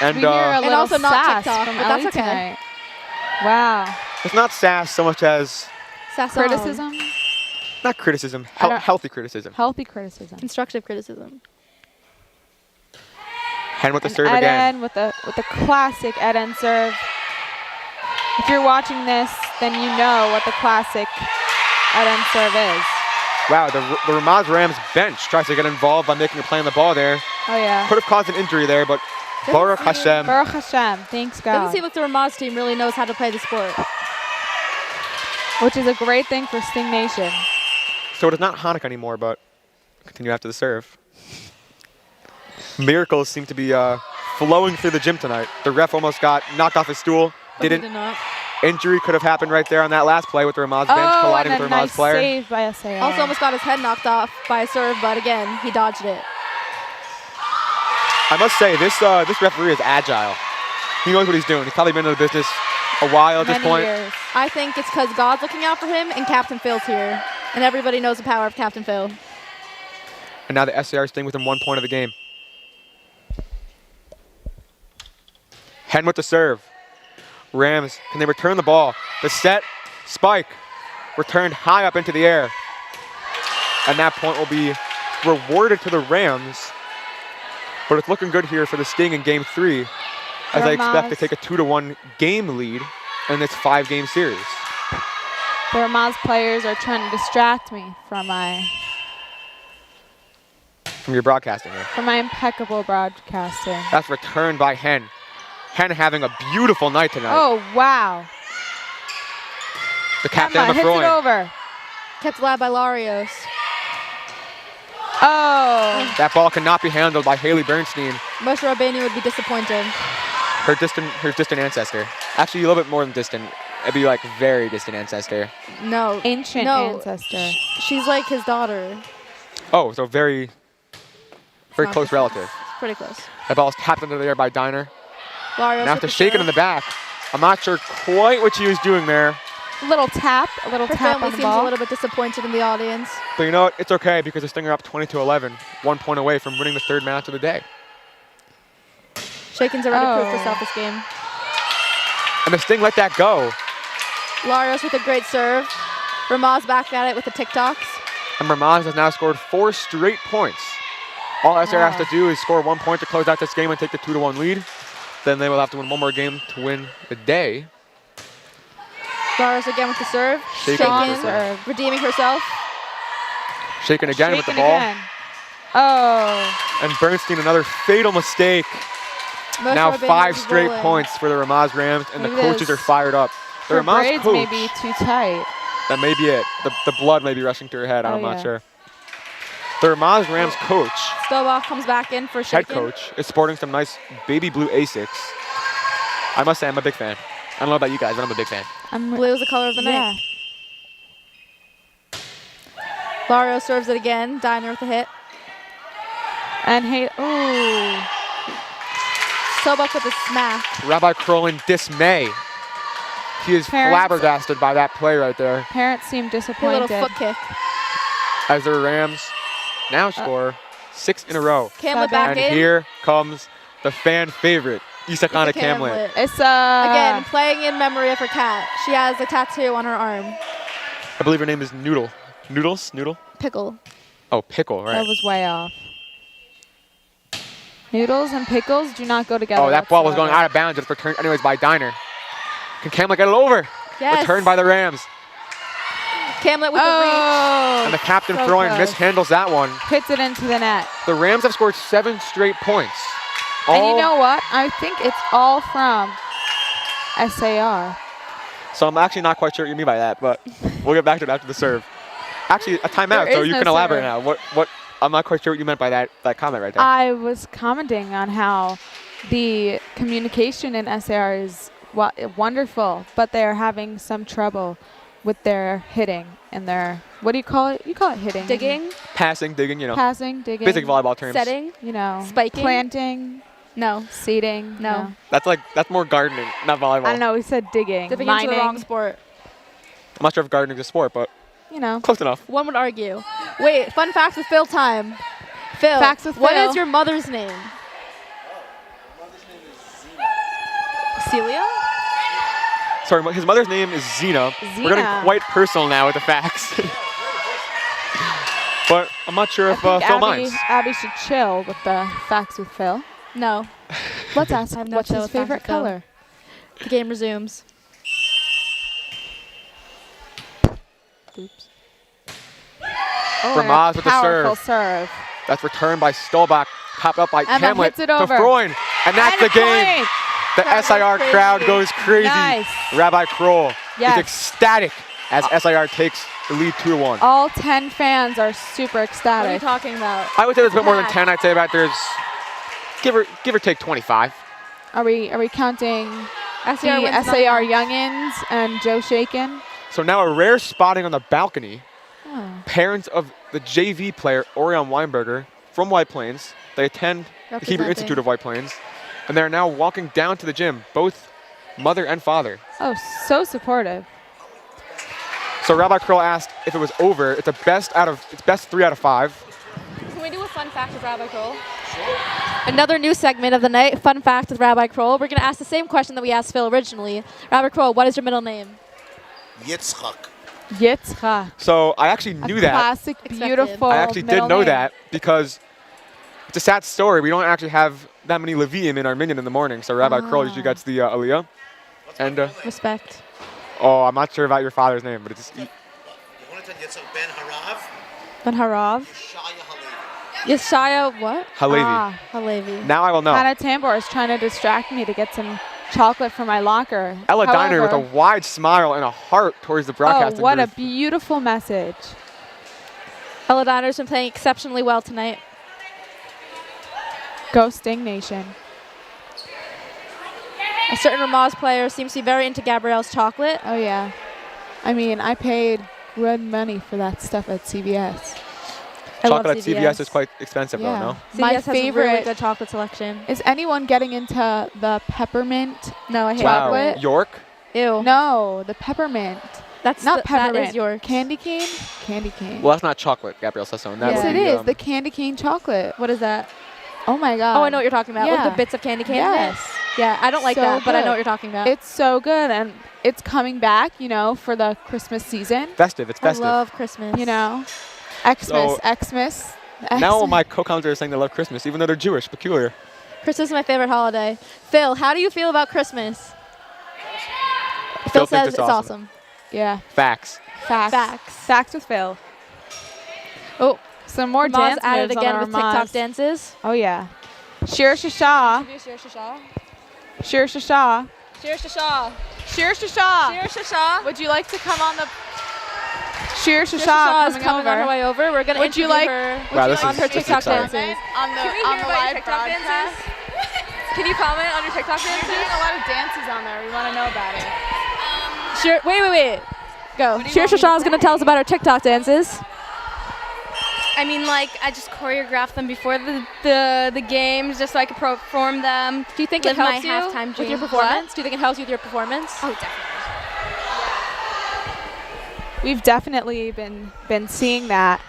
And We hear a And little also not sass TikTok, from but that's Ellie okay. tonight. Wow. it's not sass so much as, Sasson. Criticism? not criticism, I don't- healthy criticism. Healthy criticism. Constructive criticism. Hen with the And serve again. Eden with the classic Eden serve. If you're watching this, then you know what the classic Eden serve is. Wow, the Ramaz Rams bench tries to get involved by making a play on the ball there. Oh yeah. Could have caused an injury there, but Baruch Hashem. Baruch Hashem. Thanks God. Doesn't seem like the Ramaz team really knows how to play the sport. Which is a great thing for Sting Nation. So it is not Hanukkah anymore, but continue after the serve. Miracles seem to be flowing through the gym tonight. The ref almost got knocked off his stool. But he Didn't. did not. Injury could have happened right there on that last play with the Ramaz bench Oh, colliding and with a the Ramaz nice player. save by SAR. Also almost got his head knocked off by a serve, but again, he dodged it. I must say, this referee is agile. He knows what he's doing. He's probably been in the business a while at this Many point. years. I think it's because God's looking out for him and Captain Phil's here. And everybody knows the power of Captain Phil. And now the SAR Sting within 1 point of the game. Hen with the serve. Rams, can they return the ball? The set, spike, returned high up into the air. And that point will be rewarded to the Rams. But it's looking good here for the Sting in game 3, as they expect to Ramaz. take a 2-1 game lead in this 5-game series. The Ramaz players are trying to distract me from From your broadcasting here. my impeccable broadcasting. That's returned by Hen. Hen having a beautiful night tonight. Oh wow. The captain Emma of the hits it throwing. over. Kept alive by Larios. Oh. That ball cannot be handled by Haley Bernstein, Moshe Rabbeinu would be disappointed. her distant ancestor. Actually, a little bit more than distant. It'd be like very distant ancestor. No. Ancient no, ancestor. She's like his daughter. Oh, so very Not close the- relative. It's pretty close. That ball's tapped into the air by Diner. Larios Now with to the shake it serve. in the back. I'm not sure quite what she was doing there. A little tap Her tap family on the seems ball. a little bit disappointed in the audience. But you know what? It's okay because the Sting are up 20-11, 1 point away from winning the 3rd match of the day. Shaken's already proved Oh. herself this game. And the Sting let that go. Larios with a great serve. Ramaz back at it with the TikToks. And Ramaz has now scored 4 straight points. All SR has to do is score 1 point to close out this game and take the 2-1 lead. Then they will have to win 1 more game to win the day. Larios again with the serve. Shaken with the Shaken serve. redeeming herself. Shaken again with the Shaken ball. again. Oh. And Bernstein, another fatal mistake. Moshe Now Rabbeinu 5 is straight rolling. points for the Ramaz Rams, and Maybe the coaches this- are fired up. The Her Ramaz braids coach, may be too tight. that may be it. The blood may be rushing to her head. I'm Oh, not yeah. sure. The Ramaz Rams coach, Stovall comes back in for head Shaken. coach, is sporting some nice baby blue Asics. I must say, I'm a big fan. I don't know about you guys, but I'm a big fan. Blue is the color of the Yeah. night. Larios serves it again. Diner with the hit. And hey, ooh. Sobuk with a smack. Rabbi Kroll in dismay. He is Parents- flabbergasted by that play right there. Parents seem A little disappointed. foot kick. As the Rams now score 6 in a row. Camlet Sub back And in. here comes the fan favorite, Isakana Camlet. It's Again, playing in memory of her cat. She has a tattoo on her arm. I believe her name is Noodle. Noodle? Pickle. Oh, Pickle, right. that was way off. Noodles and pickles do not go together. Oh, that ball was going whatsoever. out of bounds. It's returned anyways by Diner. Can Camlet get it over? Yes. Returned by the Rams. Camlet with the reach. Oh, And the captain so throwing close. mishandles that one. Hits it into the net. The Rams have scored 7 straight points. And you know what? I think it's all from SAR. So I'm actually not quite sure what you mean by that, but we'll get back to it after the serve. Actually, a timeout, There so is you no can elaborate serve. now. What? I'm not quite sure what you meant by that comment right there. I was commenting on how the communication in SAR is wonderful, but they're having some trouble with their hitting and their, what do you call it? You call it hitting. Digging. Passing, digging, you know, Passing, digging. basic volleyball terms. Setting. You know. Spiking? Planting, No. seeding. No. That's more gardening, not volleyball. I don't know, we said digging. Dipping mining, into the wrong sport. I'm not sure if gardening is a sport, but you know. close enough. One would argue. Wait, fun facts with Phil time. Phil, Facts with what Phil. is your mother's name? Celia? Sorry, his mother's name is Zena. We're getting Zena. quite personal now with the facts. But I'm not sure if I think Phil minds. Abby should chill with the facts with Phil. No. Let's ask I have him no what's chill his with facts favorite with Phil. color. The game resumes. Oops. Oh, and a Ramaz with the powerful serve. serve. That's returned by Stolbach, popped up by Emma Camlet hits it to over. Freund. And that's And the a game. point. The Crowd goes SIR crowd crazy. goes crazy. Nice. Rabbi Kroll Yes. is ecstatic as SIR takes the lead 2-1. All 10 fans are super What are you ecstatic. talking about? I would say there's a bit more than Packed. 10. I'd say about there's give or take 25. Are we counting SAR the wins SAR 9-1. youngins and Joe Shaken? So now a rare spotting on the balcony. Oh. Parents of the JV player Orion Weinberger from White Plains. They attend the Hebrew Representing. Institute of White Plains, and they're now walking down to the gym, both mother and father. Oh, so supportive. So Rabbi Kroll asked if it was over. It's best 3 out of 5. Can we do a fun fact with Rabbi Kroll? Another new segment of the night, fun fact with Rabbi Kroll. We're going to ask the same question that we asked Phil originally. Rabbi Kroll, what is your middle name? Yitzchak. Yitzchak. So I actually knew A that. classic, Expected. beautiful I actually did middle know name. that because it's a sad story. We don't actually have that many Levium in our minyan in the morning. So Rabbi Kroll usually gets the Aliyah. And Respect. I'm not sure about your father's name, but it's just You want to tell Yitzchak Ben Harav? Ben Harav. Shaya Halevi. Yeshaya what? Halevi. Ah, Halevi. Now I will know. Hannah Tambor is trying to distract me to get some chocolate from my locker. Ella Diner with a However- wide smile and a heart towards the broadcasting Oh, what a booth. beautiful message. Ella Diner's been playing exceptionally well tonight. Go Sting Nation. A certain Ramaz player seems to be very into Gabrielle's chocolate. Oh, yeah. I mean, I paid good money for that stuff at CVS. I love Chocolate at CVS is quite expensive Yeah. though, no? My CVS has a really favorite- good chocolate selection. Is anyone getting into the peppermint? No, I hate Chocolate? it. York? Ew. No, the peppermint. That's Not peppermint. That is your Candy cane? Candy cane. Well, that's not chocolate, Gabrielle says so. yes, would it be, is. The candy cane chocolate. What is that? Oh, my God. Oh, I know what you're talking about. With Yeah. the bits of candy cane in Yes. it. Yeah, I don't like So that, but I know good. what you're talking about. It's so good, and it's coming back, you know, for the Christmas season. festive. It's I festive. love Christmas. You know, Xmas, So- Xmas. Now Xmas. my co-commentators are saying they love Christmas, even though they're Jewish. Peculiar. Christmas is my favorite holiday. Phil, how do you feel about Christmas? Phil Phil thinks says it's it's awesome. awesome. Yeah, Facts. facts. Facts. Facts with Phil. Oh, Some more Ramaz dance at it moves again on with Ramaz. TikTok dances. Oh, yeah. Shir Shasha. Shir Shasha. Shir Shasha. Shir Shasha. Shir Shasha. Would you like to come on the... Shir Shir Shasha Shasha is coming coming on her over. way over. We're going to Would you interview like- her Wow, this on is- her this is TikTok exciting. dances. On the, Can we on hear the about your live TikTok broadcast. dances? Can you comment on your TikTok You're dances? doing a lot of dances on there. We want to know about it. Wait. Go. do you Shir want me to Shasha is going to say? tell us about her TikTok dances. I mean, like, I just choreographed them before the games just so I could perform them. Do you think Live it helps my you halftime with your dream. performance? Do you think it helps you with your performance? Oh, definitely. We've definitely been seeing that.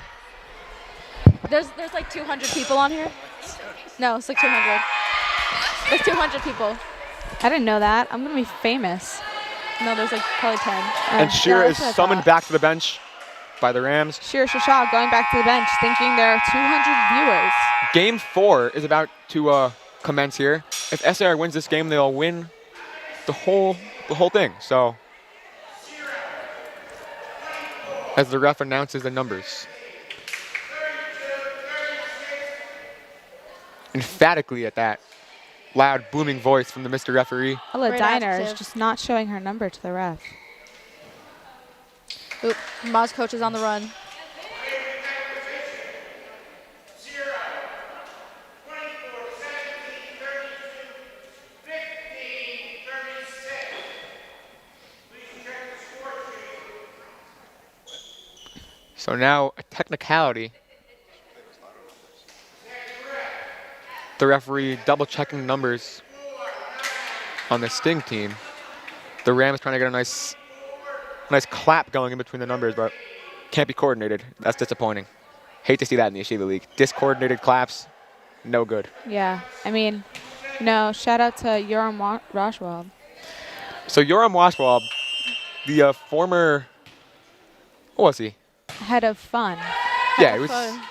There's like 200 people on here. No, it's like 200. There's 200 people. I didn't know that. I'm going to be famous. No, there's like probably 10. And Shira yeah, is that's what I summoned thought. back to the bench. by the Rams. Shir Shashag going back to the bench, thinking there are 200 viewers. Game 4 is about to commence here. If SAR wins this game, they'll win the whole thing. So, as the ref announces the numbers, emphatically at that loud, booming voice from the Mr. Referee. Ella Great Diner is adjective. just not showing her number to the ref. Oop, Ramaz coach is on the run. So now a technicality. The referee double checking numbers on the Sting team. The Rams trying to get a nice clap going in between the numbers, but can't be coordinated. That's disappointing. Hate to see that in the Yeshiva League. Discoordinated claps, no good. Yeah, I mean, no, shout out to Yoram Rashwald. So Yoram Washwab, the former, what was he? Head of fun. Yeah, he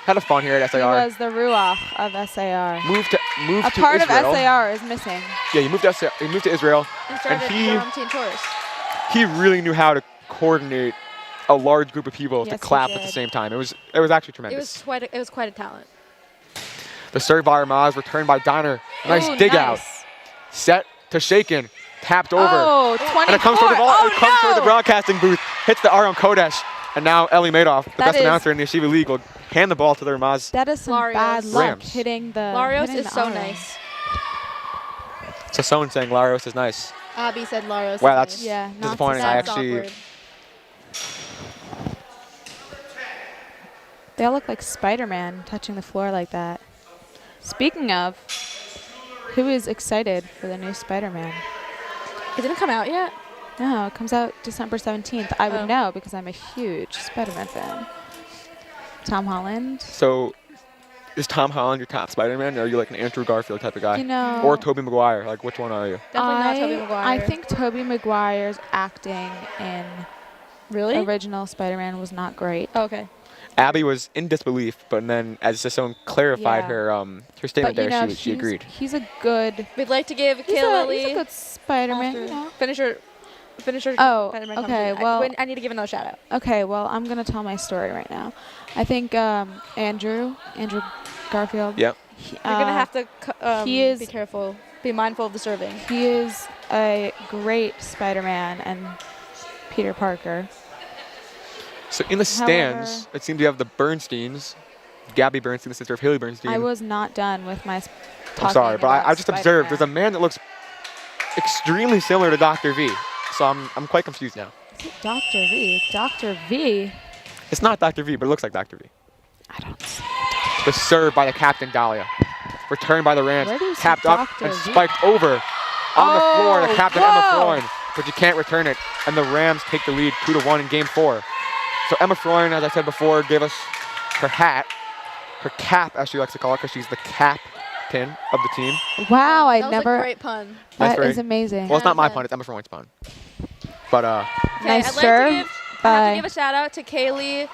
had a fun here at He SAR. was the Ruach of SAR. Moved A to part Israel. of SAR is missing. Yeah, he moved to Israel, And started he Teen Tours. he really knew how to coordinate a large group of people to Yes, he clap at the did. same time. It was actually It tremendous. was quite a talent. The serve by Ramaz, returned by Donner. Nice Ooh, dig nice. out. Set to Shaken. Tapped over. Oh, 24. And it comes toward the ball. Oh, it comes toward the no. broadcasting booth. Hits the Aaron Kodesh. And now Eli Madoff, the That best is- announcer in the Yeshiva League, will hand the ball to the Ramaz. That is some Larios. bad luck Rams. hitting the. Larios hitting is the so auto. nice. So someone saying Larios is nice. Abby said Larios. Wow, is that's nice. Yeah, not disappointing. I That's actually, awkward. They all look like Spider-Man touching the floor like that. Speaking of, who is excited for the new Spider-Man? It didn't come out yet. No, it comes out December 17th. I Oh. would know because I'm a huge Spider-Man fan. Tom Holland. so is Tom Holland your top Spider-Man, or are you like an Andrew Garfield type of guy? You know, Or Tobey Maguire? Like, which one are you? Definitely not Tobey Maguire. I think Tobey Maguire's acting in Really? original Spider-Man was not great. Oh, okay. Abby was in disbelief, but then as someone clarified Yeah. her statement But you there, know, she agreed. He's a good. We'd like to give He's Kayla a Lee good Spider-Man. You know. finisher. Oh, Spider-Man okay, conversation. well- I need to give another shout out. Okay, well, I'm gonna tell my story right now. I think Andrew Garfield. Yep. He, You're gonna have to he is- be careful. Be mindful of the serving. He is a great Spider-Man and Peter Parker. So in the stands, it seemed to have the Bernsteins, Gabby Bernstein, the sister of Haley Bernstein. I was not done with my. I'm sorry, but I just observed there's a man that looks extremely similar to Dr. V. So I'm quite confused now. Is it Dr. V? Dr. V? It's not Dr. V, but it looks like Dr. V. I don't see. The serve by the captain, Dahlia. Returned by the Rams. Where do you see Tapped up Dr. and V? spiked over on the floor to Oh, captain Emma whoa. Freund. But you can't return it. And the Rams take the lead 2-1 in game 4. So Emma Freund, as I said before, gave us her hat, her cap, as she likes to call it, because she's the captain of the team. Wow, I That was never. a great pun. That's That is very- amazing. Well, it's not my Yeah. pun, it's Emma Freund's pun. But Okay, Nice I'd like serve to give, I have by- to give a shout out to Kaylee.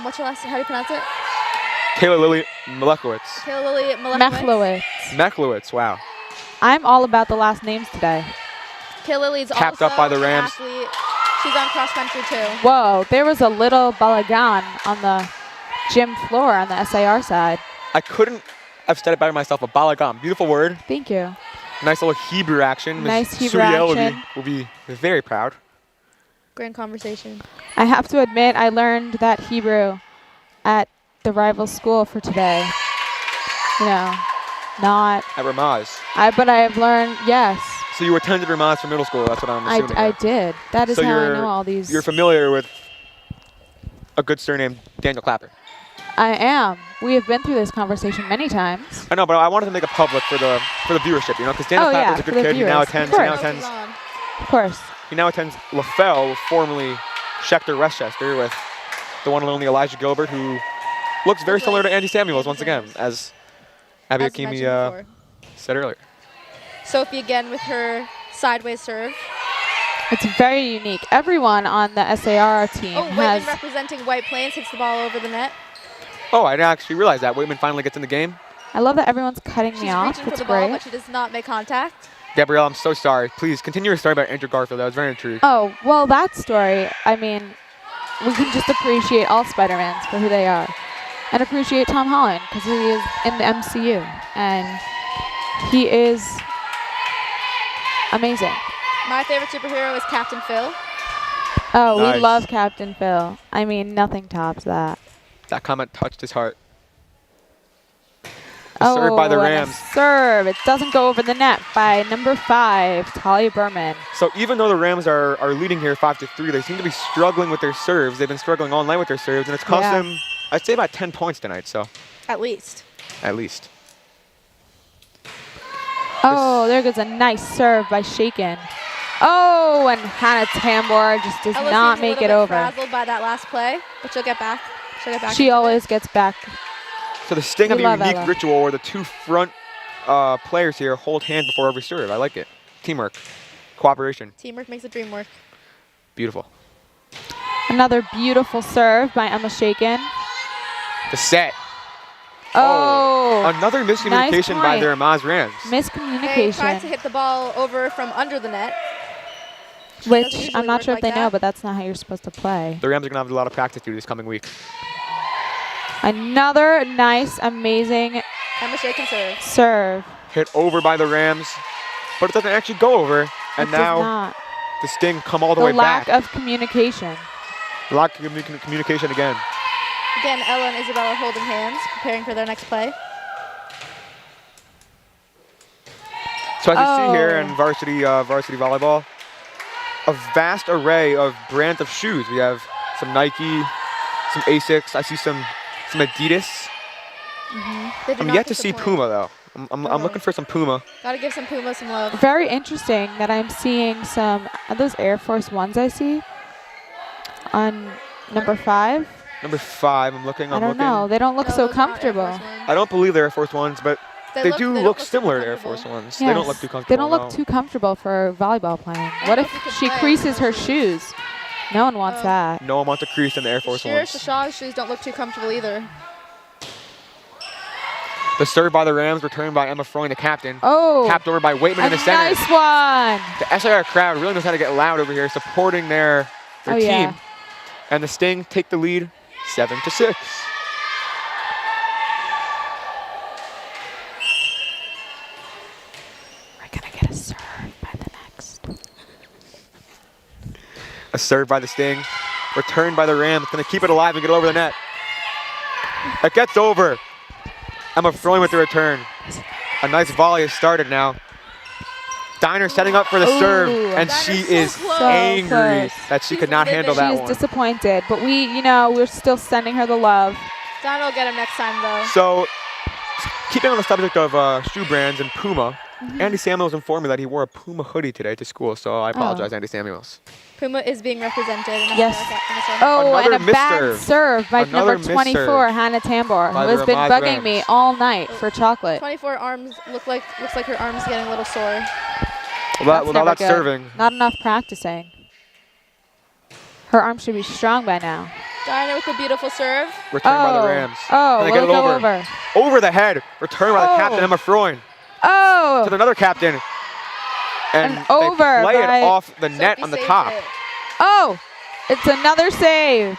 What's your last name? How do you pronounce it? Kayla Lily Malekowicz. Kayla Lily Melechowicz. Mechlowitz. Mechlowitz, wow. I'm all about the last names today. Kayla Lily's Tapped also up by the an Rams. athlete. She's on cross country too. Whoa, there was a little balagan on the gym floor on the SAR side. I couldn't have said it better myself. A balagam, beautiful word. Thank you. Nice little Hebrew action. Nice Ms. Hebrew Suriel action. will be very proud. Grand conversation. I have to admit, I learned that Hebrew at the rival school for today. You know, not. At Ramaz. But I have learned, yes, So you attended Ramaz for middle school. That's what I'm assuming. I did. That is So how I you're- know all these. You're familiar with a good surname, Daniel Clapper. I am. We have been through this conversation many times. I know, but I wanted to make it public for the viewership, you know, because Daniel Oh, Clapper's yeah, a for good the kid. He now viewers. attends. Of He now course. attends. Of course. He now attends LaFell, formerly Schechter Westchester, with the one and only Elijah Gilbert, who looks very Looks similar like to Andy Samuels once Andy again, as Abby As Hakimi mentioned before. said earlier. Sophie again with her sideways serve. It's very unique. Everyone on the SAR team Oh, has. Whitman representing White Plains hits the ball over the net. Oh, I didn't actually realize that. Whitman finally gets in the game. I love that everyone's cutting She's me off. reaching for It's the ball, great. but she does not make contact. Gabrielle, I'm so sorry. Please continue your story about Andrew Garfield. I was very intrigued. Oh, well, that story, I mean, we can just appreciate all Spider-Mans for who they are. And appreciate Tom Holland, because he is in the MCU. And he is amazing. My favorite superhero is Captain Phil. Oh, Nice. we love Captain Phil. I mean, nothing tops that. That comment touched his heart. A serve by the and a Rams. serve. It doesn't go over the net by number 5, Talia Berman. So even though the Rams are leading here 5-3, they seem to be struggling with their serves. They've been struggling all night with their serves, and it's cost Yeah. them, I'd say, about 10 points tonight. So At least. at least. Oh, there goes a nice serve by Shaken. Oh, and Hannah Tambor just does Ella not seems a make little it bit over. frazzled by that last play, but she'll get back. She'll get back. She into always gets back. So the Sting have We a love unique Ella. ritual where the two front players here hold hands before every serve. I like it. Teamwork, cooperation, it. Teamwork makes the dream work. beautiful. Another beautiful serve by Emma Shaken. The set. Oh, Another miscommunication by point. the Ramaz Rams. They tried to miscommunication, hit the ball over from under the net. which doesn't usually I'm not work sure if like they know, that. but that's not how you're supposed to play. The Rams are going to have a lot of practice to do this coming week. Another nice, amazing Emma Shaken serve. serve. Hit over by the Rams, but it doesn't actually go over. And It does now not. the Sting come all the The way lack back. of communication. Lack of communication again. Again, Ella and Isabella holding hands, preparing for their next play. So as you see here Oh. in varsity volleyball, a vast array of brands of shoes. We have some Nike, some Asics. I see some Adidas. They do I'm not yet to see disappoint. Puma though. I'm Oh. looking for some Puma. Gotta give some Puma some love. Very interesting that I'm seeing some of those Air Force Ones I see on number 5. Number 5. I'm looking. I don't know. They don't look No, so those are not Air comfortable. Force Ones. I don't believe they're Air Force Ones, but they do look super similar to Air comfortable. Force Ones. Yes. They don't look too comfortable. They don't look no. too comfortable for volleyball playing. don't What know if if you could she play creases in her those shoes? No one wants Oh. that. No one wants a crease in the Air Force Sure, Ones. Shaw's shoes don't look too comfortable either. The serve by the Rams, returned by Emma Freund, the captain. Oh, Tapped over by Waitman a in the center. nice one. The SAR crowd really knows how to get loud over here, supporting their Oh, team. yeah. And the Sting take the lead 7-6. We're gonna get a serve by the next. A serve by the Sting, returned by the Rams. Gonna keep it alive and get it over the net. It gets over. Emma Freund with the return. A nice volley has started now. Diner setting up for the serve, Ooh. and Diner's she so is close. So angry close. that she She's could not livid. handle She that is one. disappointed, but we're still sending her the love. Donna will get him next time though. So, keeping on the subject of shoe brands and Puma, Mm-hmm. Andy Samuels informed me that he wore a Puma hoodie today to school, so I apologize, Andy Samuels. Puma is being represented in the Yes. SAR. Oh, Another and a bad misserve. serve by Another number 24, misserve Hannah Tambor, by who the has been Ramaz bugging me Rams. all night for chocolate. 24 arms looks like her arms getting a little sore. Well, now never that's good. serving. Not enough practicing. Her arm should be strong by now. Diner with a beautiful serve. Returned by the Rams. Oh, Can they will get it it go over? over? Over the head. Returned by the Oh. captain, Emma Freund. Oh, To another captain. And An they over play by it off the net Sophie on the saves top. it. oh, it's another save.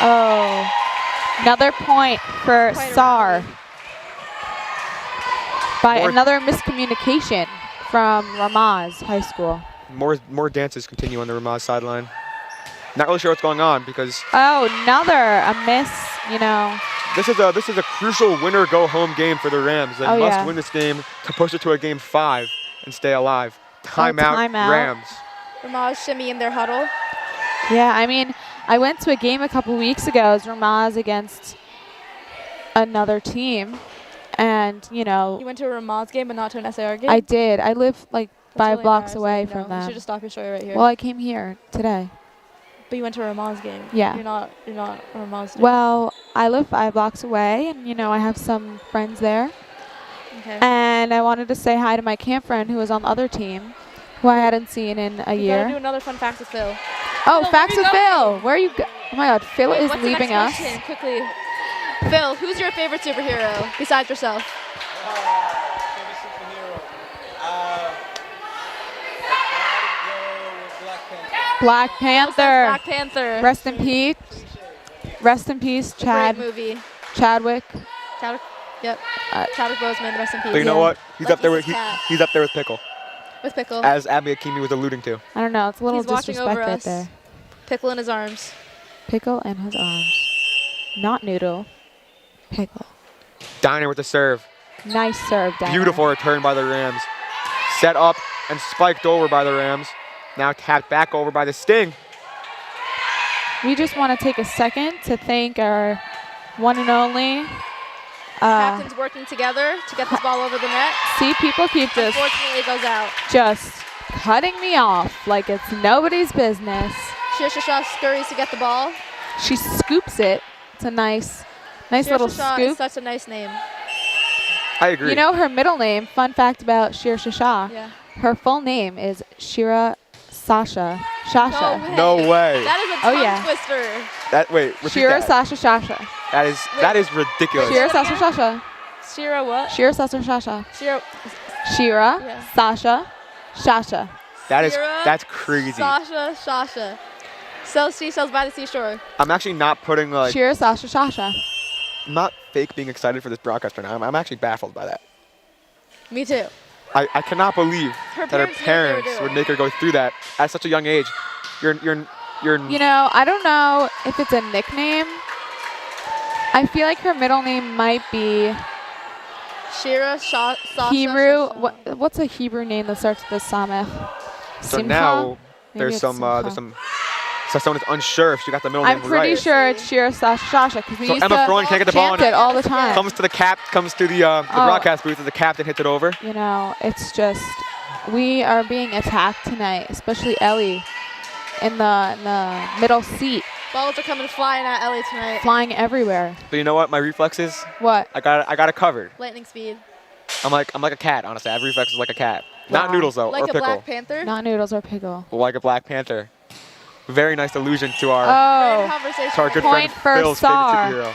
Oh, another point for Quite a SAR rally. by More- another miscommunication from Ramaz High School. More dances continue on the Ramaz sideline. Not really sure what's going on because Oh, another a miss, this is a crucial winner go home game for the Rams. They Oh, must yeah. win this game to push it to a game 5 and stay alive. Timeout, timeout. Rams. Ramaz shimmy in their huddle. Yeah, I mean, I went to a game a couple weeks ago as Ramaz against another team. And, You went to a Ramaz game but not to an SAR game? I did. I live like That's 5 really blocks embarrassing, away you from You them. should just stop your story right here. Well, I came here today. But you went to a Ramaz game. Yeah. You're not a Ramaz fan. Well, I live 5 blocks away, and, I have some friends there. Okay. And I wanted to say hi to my camp friend who was on the other team. who I hadn't seen in a We gotta do year. another fun fact with Phil. Oh, Phil, facts where with are you Phil. Where are you go? Oh my God, Phil Wait, is what's the leaving next us. question? Quickly. Phil, who's your favorite superhero besides yourself? Favorite superhero? I gotta go with Black Panther. Black Says Panther. Black Panther. Rest in peace. Rest in peace, Great Chad. movie. Chadwick. Chadwick. Yep. Uh, Chadwick Boseman. Rest in peace. But you know Yeah. what? He's Like up there he's with his cat. he's up there with Pickle, With Pickle. as Abby Akimi was alluding to. I don't know. It's a little He's watching disrespect over right us. there. Pickle in his arms. Pickle in his arms. Not Noodle. Pickle. Diner with the serve. Nice serve, Diner. Beautiful return by the Rams. Set up and spiked over by the Rams. Now tapped back over by the Sting. We just want to take a second to thank our one and only. Captains working together to get this ball over the net. See, people keep Unfortunately, it goes out. just cutting me off like it's nobody's business. Shirshashaw scurries to get the ball. She scoops it. It's a nice little Shirshashaw scoop. is such a nice name. I agree. You know her middle name, fun fact about Shir Shasha. Yeah. Her full name is Shira Sasha Shasha. No way. That is a Oh, tongue yeah. twister. Wait, repeat Shira that. Sasha Shasha. That is ridiculous. Shira Say it Sasha again? Shasha. Shira what? Shira Sasha Shasha. Shira. Shira Yeah. Sasha Shasha. Shira, That's crazy. Sasha, Shasha. Sells seashells by the seashore. I'm actually not putting like Shira Sasha Shasha. I'm not fake being excited for this broadcast right now. I'm actually baffled by that. Me too. I cannot believe Her that her parents knew what they were parents doing. would make her go through that at such a young age. You're You know, I don't know if it's a nickname. I feel like her middle name might be Shira, Sasha. Hebrew. Shasha. What's a Hebrew name that starts with a samech? so Simcha? now Maybe there's it's some Simcha. so someone's unsure if she got the middle I'm name pretty right. sure it's Shira Sasha Shasha because we So used Emma to Freund can't get the ball chant in. it all the time. Comes to the Oh. broadcast booth and the captain hits it over. You know, it's just we are being attacked tonight, especially Ellie in the middle seat, Balls are coming flying at Ellie tonight. flying everywhere. But you know what? My reflexes, What? I got it covered. Lightning speed. I'm like a cat, honestly. I have reflexes like a cat. Not Wow. Noodles though, Like or a Pickle. Black Panther. Not Noodles or Pickle. Like a Black Panther. Very nice allusion to our Oh, Conversation. to our good Point friend for Phil's SAR. favorite superhero.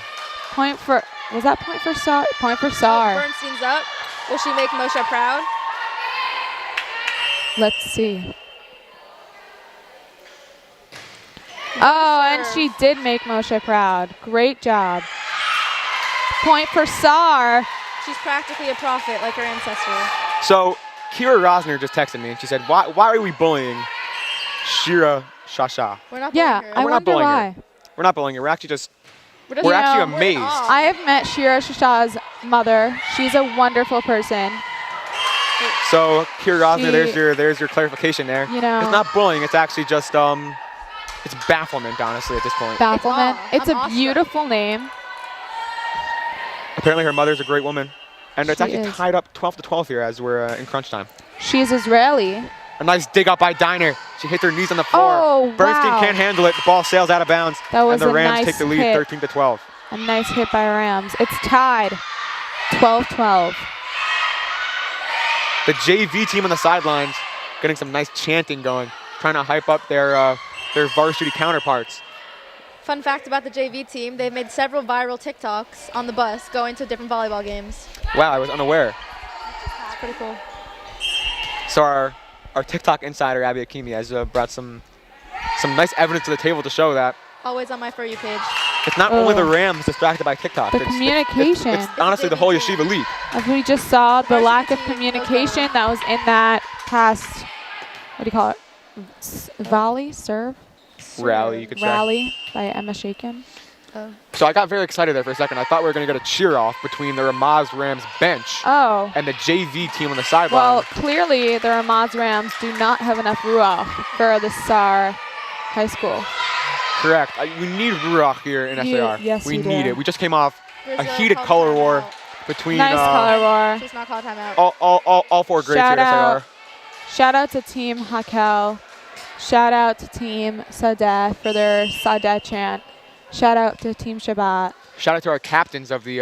point for was that point for SAR? Point for SAR. Bernstein's up. Will she make Moshe proud? Let's see. Oh, and sir. she did make Moshe proud. Great job. Point for SAR. She's practically a prophet, like her ancestor. So Kira Rosner just texted me and she said, why are we bullying Shira Shasha? We're not Yeah, bullying her. I We're not wonder bullying her. why. We're not bullying her. We're actually just We're, we're You actually know, amazed. I have met Shira Shasha's mother. She's a wonderful person. So Kira Rosner, She- there's your clarification there. You know. It's not bullying, it's actually just it's bafflement, honestly, at this point. Bafflement. awe. It's I'm a awestruck. beautiful name. Apparently her mother's a great woman. And it's She actually is. tied up 12 to 12 here as we're in crunch time. She's Israeli. A nice dig up by Diner. She hit her knees on the floor. Oh, Bernstein wow. can't handle it. The ball sails out of bounds. That was and the a Rams nice take the lead hit. 13 to 12. A nice hit by Rams. It's tied. 12-12. The JV team on the sidelines getting some nice chanting going, trying to hype up their varsity counterparts. Fun fact about the JV team, they've made several viral TikToks on the bus going to different volleyball games. Wow, I was unaware. It's pretty cool. So our TikTok insider, Abby Akimi, has brought some nice evidence to the table to show that Always on my For You page. it's not only the Ugh. Rams distracted by TikTok. The It's communication. It's honestly the whole Yeshiva League. As we just saw, the Varsity lack of team, communication that was in that past, what do you call it? Volley? Serve? Rally, you could say. Rally by Emma Shakin. So I got very excited there for a second. I thought we were going to get a cheer off between the Ramaz Rams bench Oh. and the JV team on the Well, sideline. clearly the Ramaz Rams do not have enough ruach for the SAR High School. Correct. You need Ruach here in You- SAR. yes, we you need do. it. We just came off a Brazil heated called color war timeout. between Nice color war. She's not called timeout. all four grades Shout here at out. SAR. Shout out to Team Hakel. Shout out to Team Sadeh for their Sadeh chant. Shout out to Team Shabbat. Shout out to our captains of the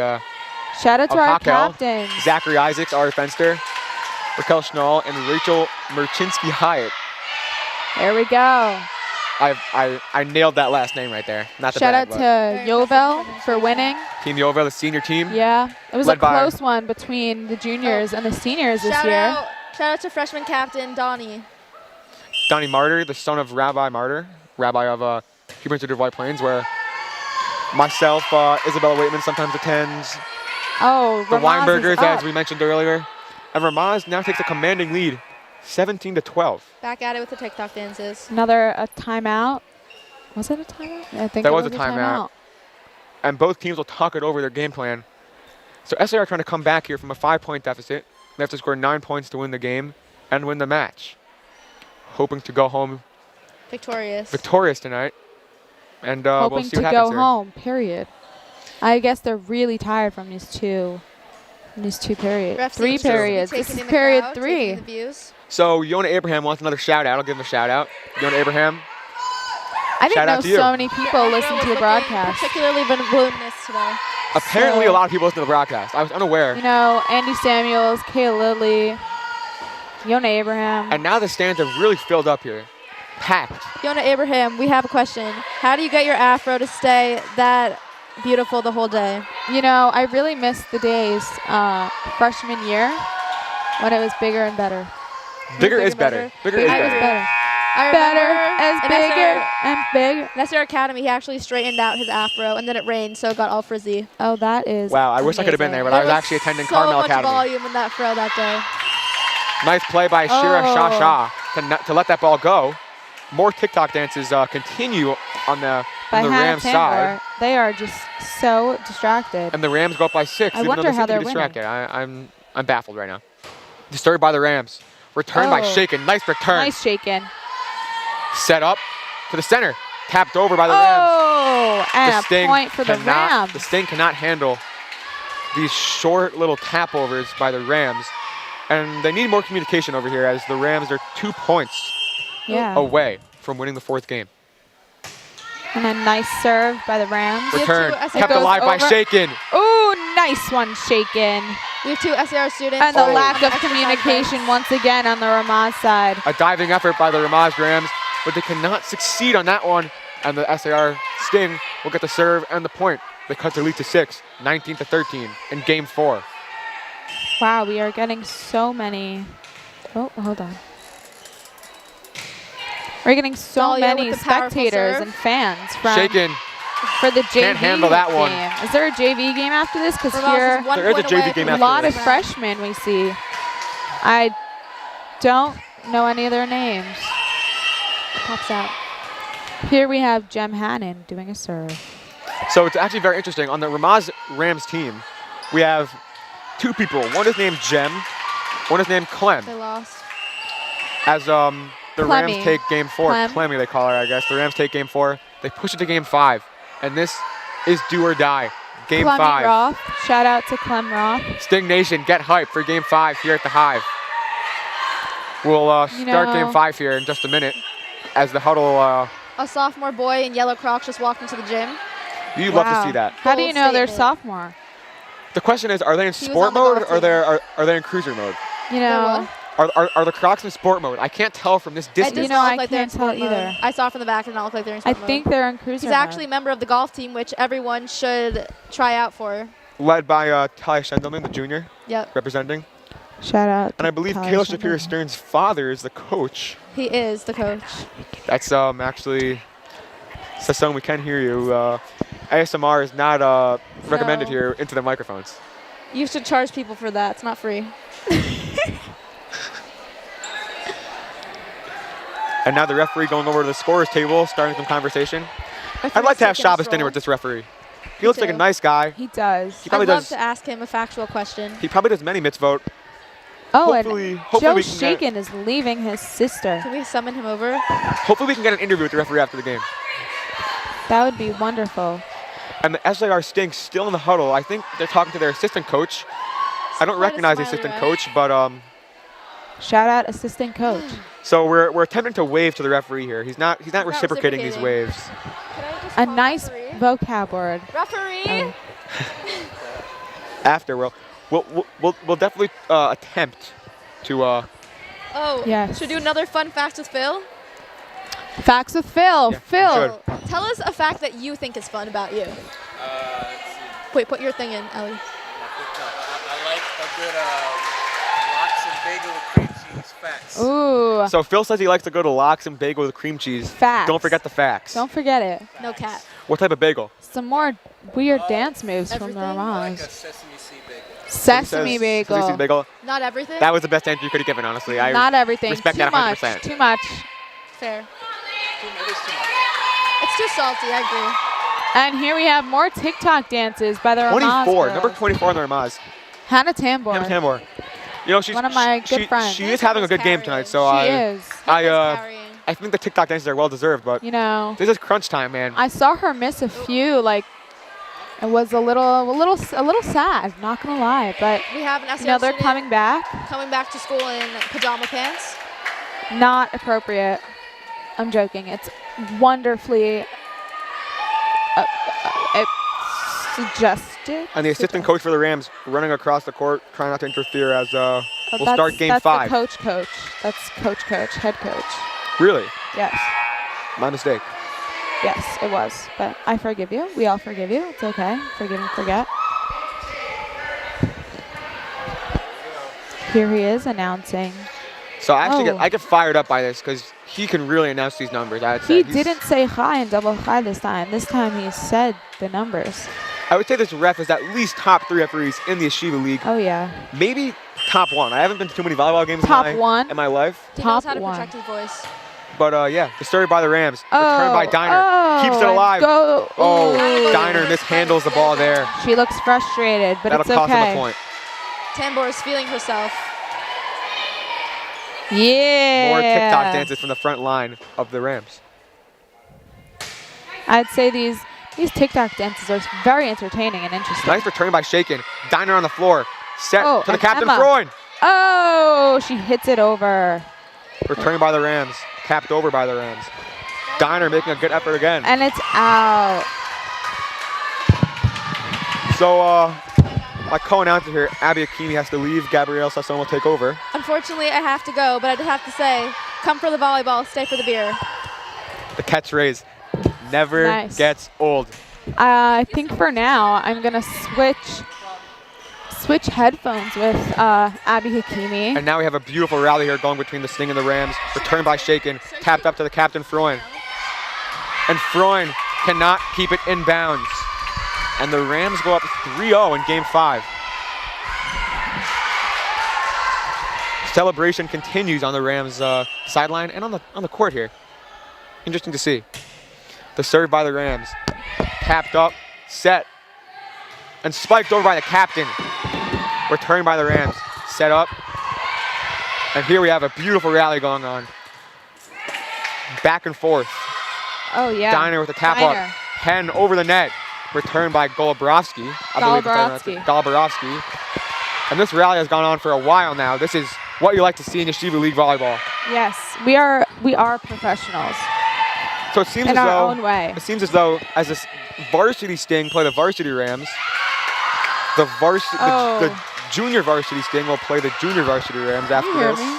Shout out to Of our Hakel. captains. Zachary Isaacs, Ari Fenster. Raquel Schnall, and Rachel Merchinsky Hyatt. There we go. I nailed that last name right there. Not to Shout brag, out but to Yovel for winning. Team Yovel, the senior team. Yeah, it was a Led by- close one between the juniors and the seniors this year. Shout out to freshman captain Donnie. Donnie Martyr, the son of Rabbi Martyr, rabbi of Hebrew Institute of White Plains, where myself, Isabella Waitman sometimes attends. Oh, The Ramaz is Weinbergers, up. as we mentioned earlier. And Ramaz now takes a commanding lead, 17-12. Back at it with the TikTok dances. Another a timeout. Was it a timeout? I think That it was was a timeout. And both teams will talk it over their game plan. So SAR trying to come back here from a 5-point deficit. They have to score 9 points to win the game and win the match. Hoping to go home victorious tonight. And we'll Hoping see to what happens go here. home, period. I guess they're really tired from these two periods. Ref Three seems to be periods. This taking is in the period crowd, 3. taking the views. So Yona Abraham wants another shout out. I'll give him a shout out. Yona Abraham. I didn't Shout out know to you. so many people Your listen afro to your was looking broadcast. particularly voluminous today. Apparently So- a lot of people listen to the broadcast. I was unaware. You know, Andy Samuels, Kayla Lilly, Yona Abraham. And now the stands are really filled up here. Packed. Yona Abraham, we have a question. How do you get your afro to stay that beautiful the whole day? You know, I really missed the days freshman year when it was bigger and better. Bigger is and better. Bigger is It was better. better. I Better remember as in bigger and bigger. In SAR Academy, he actually straightened out his afro, and then it rained, so it got all frizzy. Oh, that is Wow, I wish I could have been there, but I was actually attending so Carmel much Academy. volume in that fro that day. Nice play by Shira Oh. Shah to let that ball go. More TikTok dances continue on the by Rams Hannah side. Tambor. They are just so distracted. And the Rams go up by 6, I even wonder though they how seem to they're be winning. distracted. I'm baffled right now. Disturbed by the Rams. Return by Oh. Shaken. Nice return. Nice shaken. Set up to the center. Tapped over by the Rams. Oh, and The a Sting point for the cannot- Rams. The Sting cannot handle these short little tap overs by the Rams. And they need more communication over here as the Rams are 2 points Yeah. away from winning the 4th game. And a nice serve by the Rams. We have Return. two SAR Kept goes alive by over. Shaken. Ooh, nice one shaken. We have 2 SAR students. And the Oh. lack on of exercise communication bench. once again on the Ramaz side. A diving effort by the Ramaz Rams, but they cannot succeed on that one. And the SAR Sting will get the serve and the point. They cut their lead to 6, 19-13 in game 4. Wow, we are getting so many. Oh, hold on. We're getting so Dahlia many with the powerful spectators serve. and fans from Shaken. for the JV Can't handle that one. game. Is there a JV game after this? Because Ramaz here is 1 There is a point JV away game from a after lot this. of freshmen we see. I don't know any of their names. Pops out. Here we have Jem Hannon doing a serve. So it's actually very interesting. On the Ramaz Rams team, we have 2 people. One is named Jem, one is named Clem. They lost. As the Clemmy. Rams take game 4, Clem. Clemmy they call her, I guess. The Rams take game 4. They push it to game 5, and this is do or die. Game Clemmy 5. Roth. Shout out to Clem Roth. Sting Nation, get hyped for game 5 here at the Hive. We'll start game 5 here in just a minute as the huddle. A sophomore boy in yellow Crocs just walked into the gym. You love to Wow. see that. How do you Bold know they're statement. sophomore? The question is, are they in He was sport on the mode golf or team. are they in cruiser mode? You They're know, what? Are the Crocs in sport mode? I can't tell from this It distance. does You know, not I look like they're in can't tell sport mode. either. I saw from the back and not look like they're in I sport mode. think they're in cruiser He's mode. actually a member of the golf team, which everyone should try out for. Led by Ty Schendelman, the junior, Yep, representing. Shout out. And I believe Tyler Kayla Schendelman. Shapiro Stern's father is the coach. he is the coach. That's actually, Sasson, we can hear you. ASMR is not recommended No. here into the microphones. You should charge people for that. It's not free. And now the referee going over to the scorers table, starting some conversation. I'd like to have Shabbos dinner with this referee. He looks like a too. nice guy. He does. He probably I'd love does. to ask him a factual question. He probably does many mitzvot. Oh, Hopefully and we Joe can get- Shaken is leaving his sister. Can we summon him over? Hopefully we can get an interview with the referee after the game. That would be wonderful. And the SAR Stinks still in the huddle. I think they're talking to their assistant coach. I don't Quite a recognize the smiley assistant red. coach, but Shout out assistant coach. so we're attempting to wave to the referee here. He's not reciprocating these reciprocating. waves. A nice vocab word. Referee! Oh. After we'll definitely attempt to Oh, Yes. should we do another fun fact with Phil? Facts with Phil. Yeah, Phil. we Tell us a fact that you think is fun about you. Let's see. Wait, put your thing in, Ellie. I like a good lox and bagel with cream cheese. Facts. Ooh. So Phil says he likes to go to lox and bagel with cream cheese. Facts. Don't forget the facts. Don't forget it. No cat. What type of bagel? Some more weird dance moves from everything? I like a Ramaz. sesame seed bagel. Sesame Says bagel. Sesame seed bagel. Not everything? That was the best answer you could have given, honestly. I Not everything. respect Too that much. 100%. Too much. Fair. It is too much. It's too salty, I agree. And here we have more TikTok dances by the Ramaz 24, girls. number 24 on the Ramaz. Hannah Tambor. Hannah Tambor. You know, she's One of my good friends. She is having a good game tonight, so She I is. Carrying. I think the TikTok dances are well deserved, but You know, this is crunch time, man. I saw her miss a few. Like, it was a little sad. Not gonna lie, but We have an SAR you know they're student coming back. coming back to school in pajama pants. Not appropriate. I'm joking. It's wonderfully suggested. And the assistant coach for the Rams running across the court, trying not to interfere as we'll That's- start game that's 5. The coach. That's coach, head coach. Really? Yes. My mistake. Yes, it was. But I forgive you. We all forgive you. It's okay. Forgive and forget. Here he is announcing. So I actually Oh. I get fired up by this because he can really announce these numbers. I'd say. He He's- didn't say hi and double hi this time. This time he said the numbers. I would say this ref is at least top 3 referees in the Yeshiva League. Oh, yeah. Maybe top 1. I haven't been to too many volleyball games Top in, one? in my life. He knows Top how to one. protect his voice. But yeah, disturbed by the Rams. Returned by Diner. Oh, Keeps it and alive. Go. Oh, Ooh. Diner mishandles the ball there. She looks frustrated, but That'll it's cost okay. him a point. Tambor is feeling herself. Yeah. More TikTok dances from the front line of the Rams. I'd say these TikTok dances are very entertaining and interesting. Nice return by Shaken. Diner on the floor. Set Oh, to the and captain, Emma. Freund. Oh, she hits it over. Returned by the Rams. Tapped over by the Rams. Diner making a good effort again. And it's out. So my co-announcer here, Abby Akimi, has to leave. Gabrielle Sasson will take over. Unfortunately, I have to go, but I just have to say, come for the volleyball, stay for the beer. The catchphrase never Nice. gets old. I think for now I'm gonna switch headphones with Abby Hakimi. And now we have a beautiful rally here going between the Sting and the Rams. Returned by Shaken. Tapped up to the captain, Freund. And Freund cannot keep it in bounds. And the Rams go up 3-0 in game 5. Celebration continues on the Rams sideline and on the court here. Interesting to see. The serve by the Rams. Tapped up, set, and spiked over by the captain. Returned by the Rams. Set up. And here we have a beautiful rally going on. Back and forth. Oh yeah. Diner with a tap Diner. up. Hen over the net. Returned by Goluborovsky. Goluborovsky. And this rally has gone on for a while now. This is what you like to see in Yeshiva League volleyball. Yes, we are professionals So it seems in as our though own way. it seems as though as this varsity Sting play the varsity Rams, the junior varsity Sting will play the junior varsity Rams Can after you hear this. me?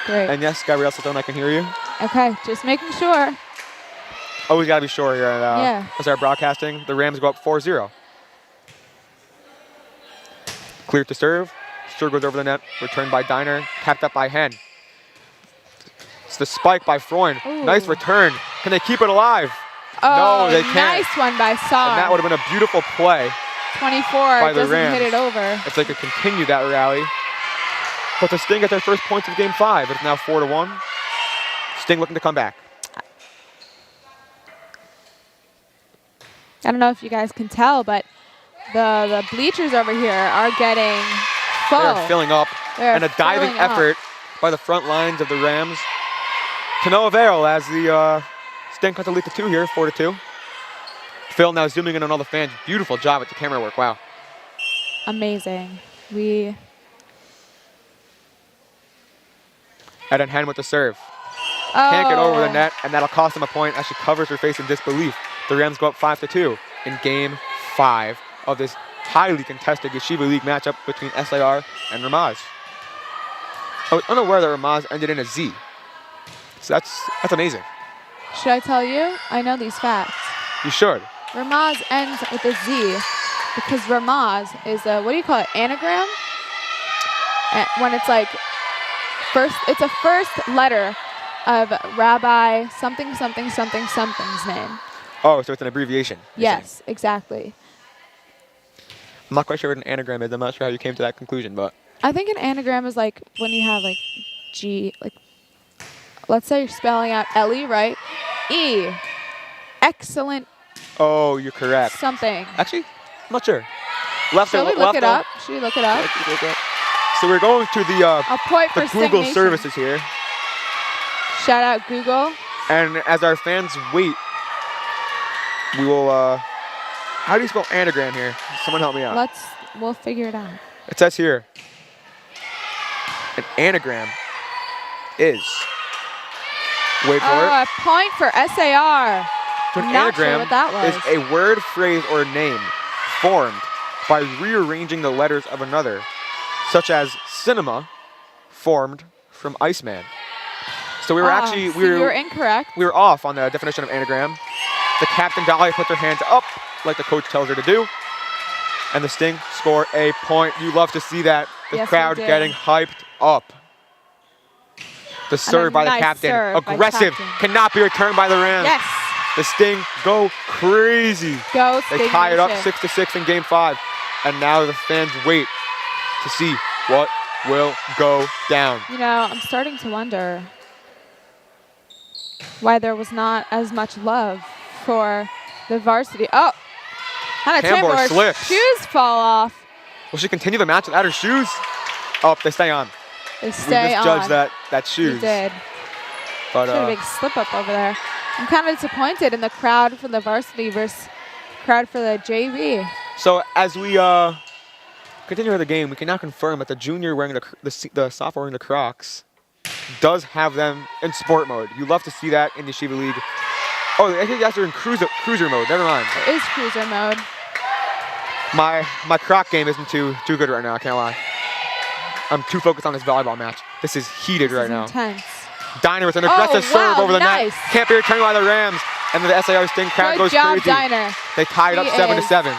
Great. And yes, Gabrielle Sasson, I can hear you. Okay, just making sure. Always got to be sure here at Yeah. SAR Broadcasting. The Rams go up 4-0. Cleared to serve. Serve goes over the net. Returned by Diner. Tapped up by Hen. It's the spike by Freund. Ooh. Nice return. Can they keep it alive? Oh, No, they can't. nice one by SAR. And that would have been a beautiful play 24 by the doesn't Rams. hit it over. if they could continue that rally. But the Sting get their first points of game 5. It's now 4-1. Sting looking to come back. I don't know if you guys can tell, but the bleachers over here are getting full. They're filling up. They're And a diving filling up. effort by the front lines of the Rams. To no avail as the Sting cut the lead to 2 here, 4-2. Phil now zooming in on all the fans. Beautiful job with the camera work. Wow. Amazing. Eden Hen with the serve. Can't get over the Oh. net, and that'll cost him a point as she covers her face in disbelief. The Rams go up 5-2 in game 5 of this highly contested Yeshiva League matchup between SAR and Ramaz. I was unaware that Ramaz ended in a Z. So that's amazing. Should I tell you? I know these facts. You should. Ramaz ends with a Z because Ramaz is a, what do you call it, anagram? When it's like it's a first letter of Rabbi something something something something's name. Oh, so it's an abbreviation. Yes, exactly. I'm not quite sure what an anagram is. I'm not sure how you came to that conclusion, but I think an anagram is like when you have like G, like let's say you're spelling out Ellie, right? E, excellent oh, you're correct. something. Actually, I'm not sure. Left Shall or we left look it up? Should we look it up? So we're going to the A point for Google Sting Nation. services here, Shout out Google. and as our fans wait, we will. How do you spell anagram here? Someone help me out. We'll figure it out. It says here, an anagram is. Wait for it. A point for SAR. So an Not sure anagram what that was. is a word, phrase, or name formed by rearranging the letters of another, such as cinema, formed from Iceman. So we were actually so you were incorrect. we were off on the definition of anagram. The captain Dolly puts her hands up like the coach tells her to do, and the Sting score a point. You love to see that. The Yes, we crowd did. getting hyped up. The serve by the nice captain, serve by aggressive, captain. cannot be returned by the Rams. Yes. The Sting go crazy. Go They Sting tie it up Nation. 6-6 in Game 5, and now the fans wait to see what will go down. You know, I'm starting to wonder why there was not as much love for the varsity. Oh, Hannah Tambor Tambor's slips. shoes fall off. Will she continue the match without her shoes? Oh, they stay on. They We stay misjudged on. that shoes. We did. But Should have a big slip up over there. I'm kind of disappointed in the crowd for the varsity versus crowd for the JV. so as we continue with the game, we can now confirm that the junior wearing the sophomore wearing the Crocs does have them in sport mode. You love to see that in the Yeshiva League. Oh, I think they're in cruiser mode. Never mind. It is cruiser mode. My Croc game isn't too good right now. I can't lie. I'm too focused on this volleyball match. This is heated This right is now. intense. Diner with an aggressive wow, serve over the nice. net. Can't be returned by the Rams. And then the SAR Sting crowd Good goes job, crazy. Diner. They tie it up She 7-7.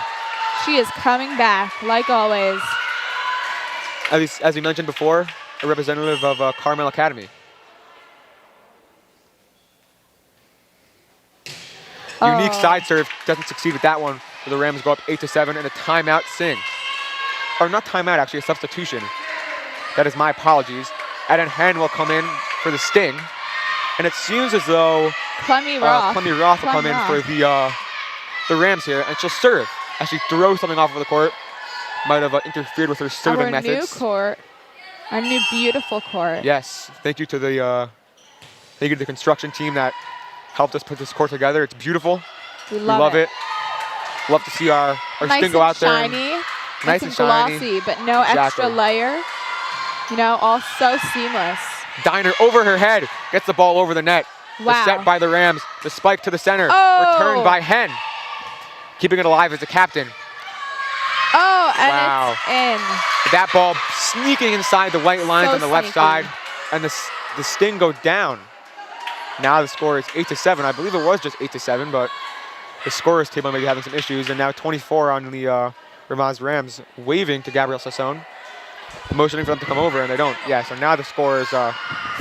She is coming back, like always. As we mentioned before, a representative of Carmel Academy. Unique Oh. side serve doesn't succeed with that one. So the Rams go up 8-7 and a timeout Sing. Or not timeout, actually, a substitution. That is my apologies. Eden Hen will come in for the Sting. And it seems as though Clemmy Roth. Clemmy Roth will Clem come in Roth. for the Rams here, and she'll serve as she throws something off of the court. Might have interfered with her serving Our methods. new court. Our new beautiful court. Yes, thank you to the construction team that helped us put this court together. It's beautiful. We We love, love it. Love to see our Nice Sting go and out there. and- shiny. Nice and shiny. glossy, but no extra Exactly. layer. You know, all so seamless. Diner over her head, gets the ball over the net. Wow. The set by the Rams. The spike to the center. Oh. Returned by Hen. Keeping it alive as the captain. Oh, and Wow. it's in. That ball sneaking inside the white lines So on the left sneaky. side. And the Sting go down. Now the score is 8-7. I believe it was just 8-7, but the scorer's table may be having some issues. And now 24 on the Ramaz Rams, waving to Gabrielle Sassone, motioning for them to come over, and they don't. Yeah, so now the score is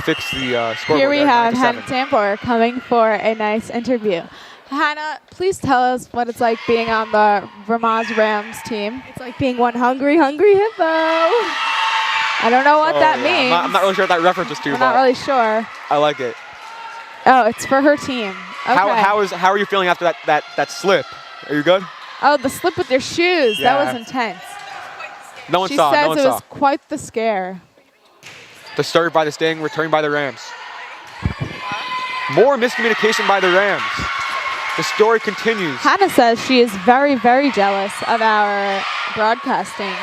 fixed the scoreboard. Here we there, have 9-7. Hannah Tambor coming for a nice interview. Hannah, please tell us what it's like being on the Ramaz Rams team. It's like being one hungry, hungry hippo. I don't know what Oh, that yeah. means. I'm not really sure what that reference is to, I'm but not really sure. I like it. Oh, it's for her team. Okay. How are you feeling after that slip? Are you good? Oh, the slip with your shoes. Yeah. That was intense. No one She saw. says No one it saw. was quite the scare. The serve by the Sting, returned by the Rams. More miscommunication by the Rams. The story continues. Hannah says she is very, very jealous of our broadcasting.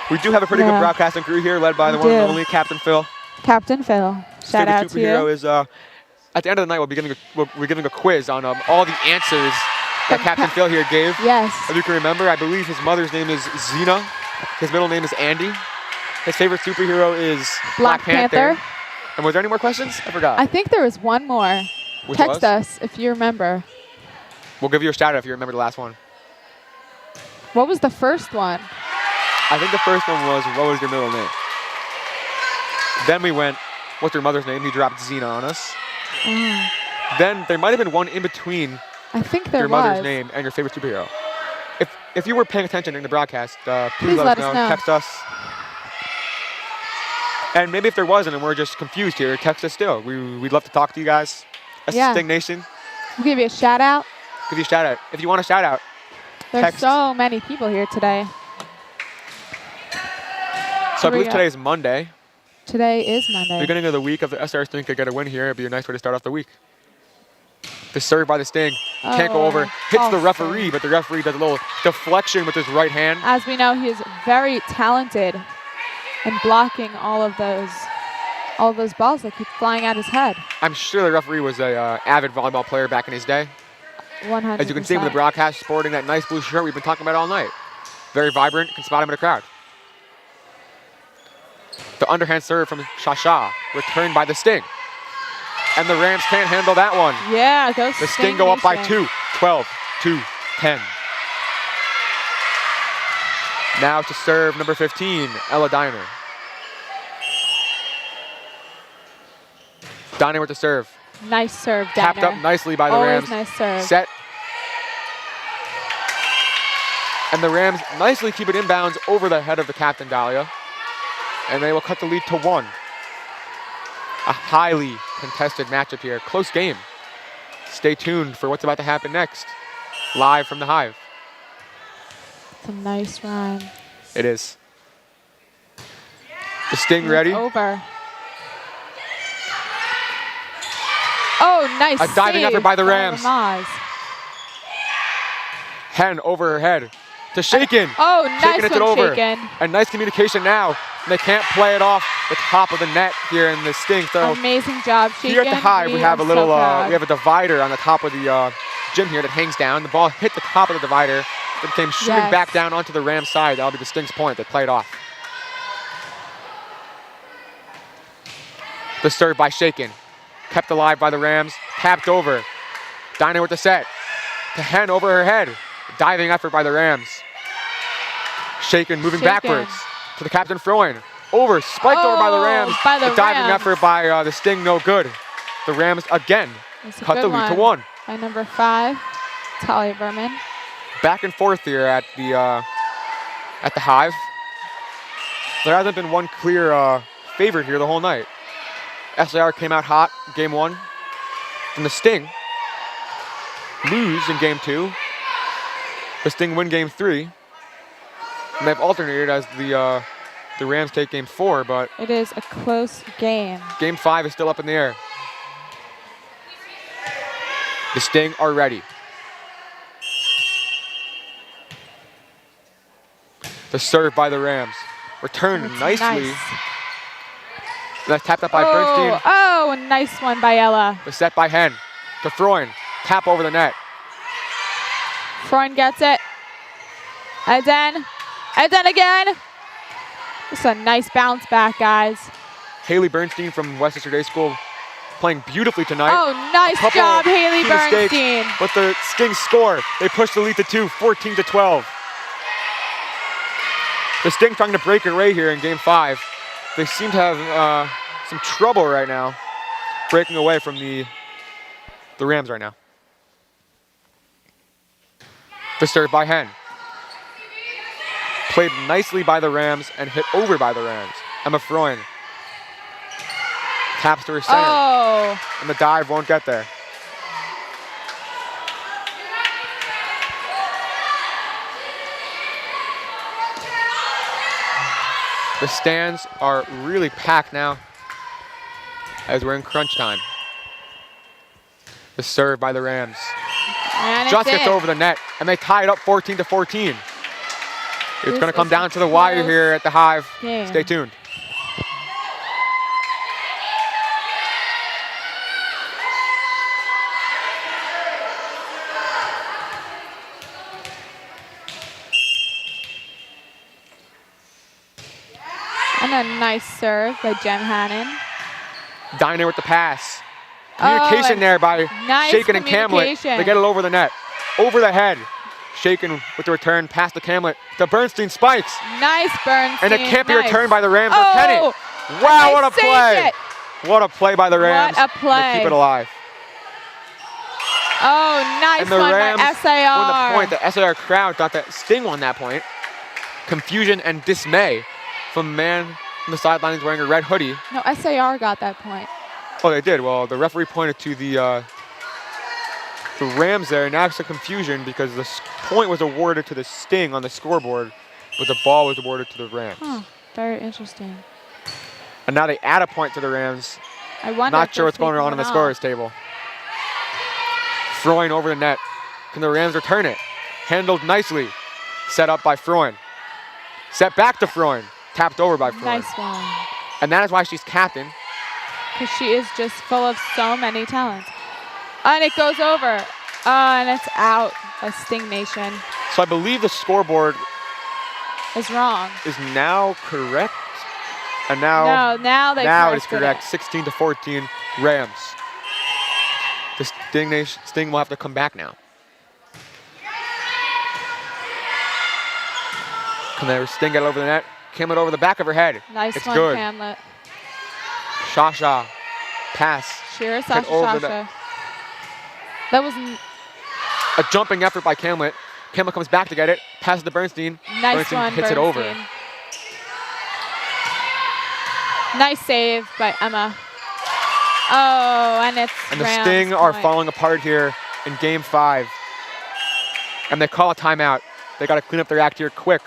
We do have a pretty good Yeah. broadcasting crew here, led by the We one and do. only Captain Phil. Captain Phil, shout out to Superhero you. is at the end of the night we're giving a quiz on all the answers that From Captain Phil here gave. Yes. If you can remember, I believe his mother's name is Zena. His middle name is Andy. His favorite superhero is Black Panther. And was there any more questions? I forgot. I think there was one more. Which Text was? us if you remember. We'll give you a shout out if you remember the last one. What was the first one? I think the first one was, what was your middle name? Then we went, what's your mother's name? He dropped Xena on us. Oh, Then there might have been one in between I think there your was. mother's name and your favorite superhero. If you were paying attention during the broadcast, please let us know. Text us. And maybe if there wasn't and we're just confused here, text us still. We'd love to talk to you guys. Yeah. Sting Nation, We'll give you a shout out. give you a shout out. If you want a shout out, There's text. so many people here today. So I Here we believe go. today is Monday. Today is Monday. Beginning of the week, if the SAR Sting could get a win here, it'd be a nice way to start off the week. The serve by the Sting. Can't go over. Hits the false referee, serve. but the referee does a little deflection with his right hand. As we know, he is very talented in blocking all of those balls that keep flying at his head. I'm sure the referee was a avid volleyball player back in his day. 100%. As you can see with the broadcast, sporting that nice blue shirt we've been talking about all night. Very vibrant, can spot him in a crowd. The underhand serve from Shasha, returned by the Sting. And the Rams can't handle that one. Yeah, those The Sting go up by Nation. 2, 12, 2, 10. Now to serve number 15, Ella Diner. Diner with the serve. Nice serve, Tapped Diner. up nicely by the Always Rams. nice serve. Set. And the Rams nicely keep it inbounds over the head of the captain, Dahlia. And they will cut the lead to 1. A highly contested matchup here. Close game. Stay tuned for what's about to happen next. Live from the Hive. It's a nice run. It is. The Sting It's ready. over. Oh, nice A diving save effort by the Rams. Ramaz. Hen over her head to Shaken. Oh, Shaken nice hits it one, over. Shaken. And nice communication now. And they can't play it off the top of the net here in the Sting. So Amazing job, Shaken. here at the Hive, we have a are little, so proud. we have a divider on the top of the gym here that hangs down. The ball hit the top of the divider, then came shooting Yes. back down onto the Rams side. That'll be the Sting's point. They play it off. The serve by Shaken. Kept alive by the Rams. Tapped over. Diner with the set. To Hen over her head. Diving effort by the Rams. Shaken moving Shaken. backwards to the captain Freund. Over, spiked over by the Rams. by the A diving Rams. effort by the Sting, no good. The Rams again It's a cut the good lead to one 1. by number 5, Talia Berman. Back and forth here at the Hive. There hasn't been one clear favorite here the whole night. SAR came out hot game 1. And the Sting lose in game 2. The Sting win game 3. And they've alternated as the Rams take game 4, but It is a close game. game 5 is still up in the air. The Sting are ready. The serve by the Rams. Returned It's nicely. nice. That's tapped up by Bernstein. Oh, a nice one by Ella. The set by Hen. To Freund. Tap over the net. Freund gets it. Eden. Eden again. Just a nice bounce back, guys. Haley Bernstein from Westchester Day School playing beautifully tonight. Oh, nice Couple job, Haley key mistakes, Bernstein. but the Sting score. They push the lead to 2, 14-12. The Sting trying to break away here in game 5. They seem to have some trouble right now breaking away from the Rams right now. The serve by Hen. Played nicely by the Rams and hit over by the Rams. Emma Freund taps to her center, Oh, and the dive won't get there. The stands are really packed now as we're in crunch time. The serve by the Rams. and Just it's gets in. over the net, and they tie it up 14-14. It's This going to come is down a to the wire close here at the Hive. game. Stay tuned. And a nice serve by Jem Hannon. Diner with the pass. Communication there by nice Shaken and Camlet. communication. They get it over the net. Over the head. Shaken with the return past the Camlet. The Bernstein spikes. Nice Bernstein. And it can't be nice. returned by the Rams. Oh, Or can it? Wow, and what a they play. saved it. What a play by the Rams. What a play. To keep it alive. Oh, nice And the one Rams by SAR. won the point. The SAR crowd thought that Sting won that point. Confusion and dismay from a man on the sidelines wearing a red hoodie. No, SAR got that point. Oh, they did. Well, the referee pointed to the Rams there. Now it's a confusion because the point was awarded to the Sting on the scoreboard, but the ball was awarded to the Rams. Huh, very interesting. And now they add a point to the Rams. I wonder Not if sure they're what's going on taking the one scorer's off. table. Freund over the net. Can the Rams return it? Handled nicely. Set up by Freund. Set back to Freund. Tapped over by Freund. Nice one. And that is why she's captain. Because she is just full of so many talents. And it goes over. And it's out by Sting Nation. So I believe the scoreboard Is wrong. is now correct. And now, No, now they now it is corrected correct. 16-14 Rams. The Sting will have to come back now. Can they Sting get it over the net? Camlet over the back of her head. Nice it's one, good. Camlet. Shasha. Pass. Sheer Hit Sasha over the Sasha. That was A jumping effort by Camlet. Camlet comes back to get it. Passes to Bernstein. nice Bernstein one, hits it over. Bernstein. Nice save by Emma. Oh, and it's And the Rams Sting are point. falling apart here in game 5. And they call a timeout. They got to clean up their act here quick,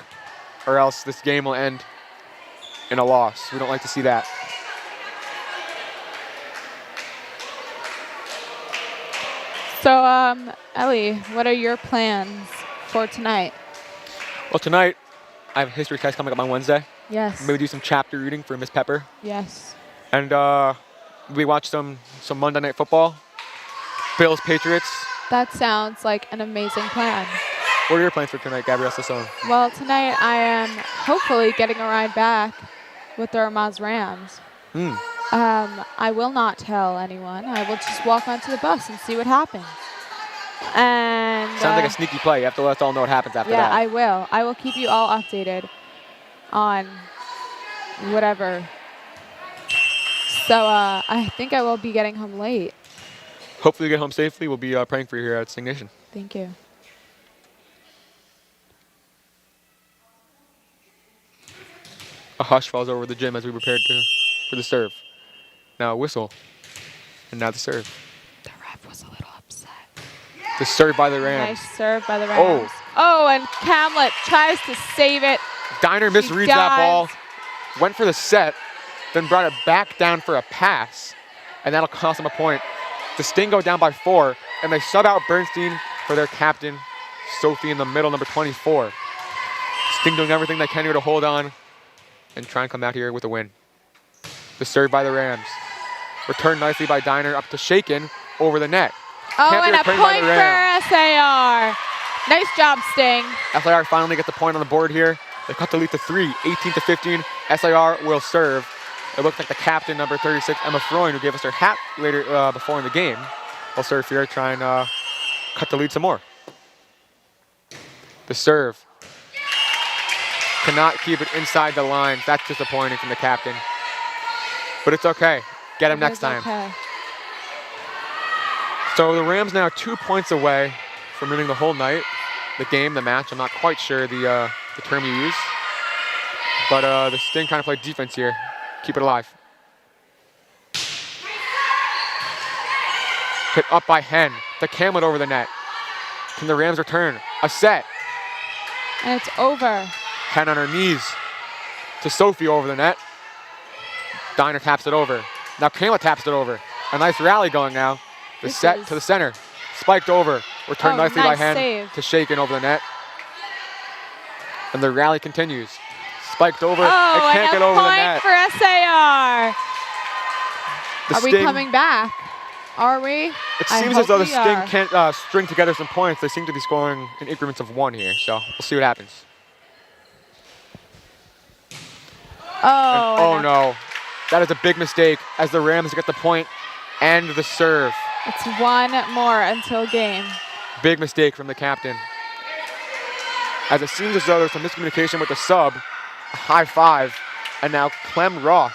or else this game will end in a loss. We don't like to see that. So, Ellie, what are your plans for tonight? Well, tonight, I have a history test coming up on Wednesday. Yes. Maybe do some chapter reading for Miss Pepper. Yes. And we watch some Monday Night Football. Bills, Patriots. That sounds like an amazing plan. What are your plans for tonight, Gabrielle Sassone? Well, tonight I am hopefully getting a ride back with the Ramaz Rams. I will not tell anyone. I will just walk onto the bus and see what happens. And Sounds like a sneaky play. You have to let us all know what happens after yeah, that. I will. I will keep you all updated on whatever. So I think I will be getting home late. Hopefully you get home safely. We'll be praying for you here at Sting Nation. Thank you. A hush falls over the gym as we prepare for the serve. Now a whistle, and now the serve. The ref was a little upset. The serve by the Rams. Nice serve by the Rams. Oh, and Camlet tries to save it. Diner misreads that ball, went for the set, then brought it back down for a pass, and that'll cost them a point. The Sting go down by 4, and they sub out Bernstein for their captain, Sophie in the middle, number 24. Sting doing everything they can here to hold on and try and come out here with a win. The serve by the Rams. Returned nicely by Diner up to Shaken over the net. Oh, Can't be and a returned by point the Rams. for SAR. Nice job, Sting. SAR finally gets the point on the board here. They cut the lead to 3, 18-15. SAR will serve. It looks like the captain, number 36, Emma Freund, who gave us her hat later before in the game, will serve here, try and cut the lead some more. The serve. Cannot keep it inside the lines. That's disappointing from the captain. But it's okay. Get him next time. Okay. So the Rams now 2 points away from winning the whole night. The game, the match. I'm not quite sure the term you use. But the Sting kind of played defense here. Keep it alive. Hit up by Hen. The Camlet over the net. Can the Rams return? A set. And it's over. Hen on her knees to Sophie over the net. Diner taps it over. Now Camlet taps it over. A nice rally going now. The This set is- to the center. Spiked over. Returned Oh, nicely by nice Hen save. to Shaken over the net. And the rally continues. Spiked over. Oh, It can't and get a over the point net. for SAR. The Are we Sting- coming back? Are we? It I seems as hope though the we Sting are. can't string together some points. They seem to be scoring in increments of 1 here. So we'll see what happens. Oh, no. That is a big mistake as the Rams get the point and the serve. It's one more until game. Big mistake from the captain. As it seems as though there's some miscommunication with the sub. A high five. And now Clem Roth,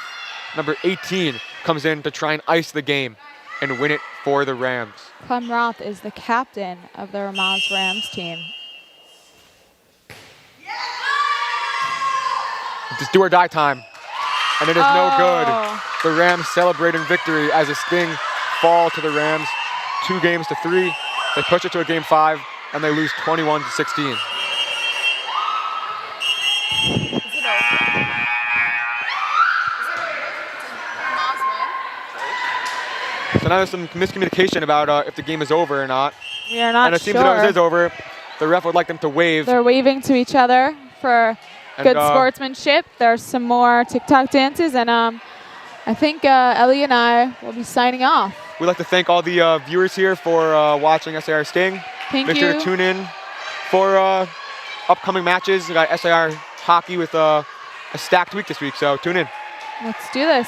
number 18, comes in to try and ice the game and win it for the Rams. Clem Roth is the captain of the Ramaz Rams team. It's do or die time. And it is no good. The Rams celebrating victory as the Sting fall to the Rams 2 games to 3. They push it to a game 5 and they lose 21-16. So now there's some miscommunication about if the game is over or not. We are not and it seems sure. that it is over. The ref would like them to wave. They're waving to each other for good sportsmanship. There's some more TikTok dances, and I think Ellie and I will be signing off. We'd like to thank all the viewers here for watching SAR Sting. Thank Make you. sure to tune in for upcoming matches. We got SAR hockey with a stacked week this week, so tune in. Let's do this.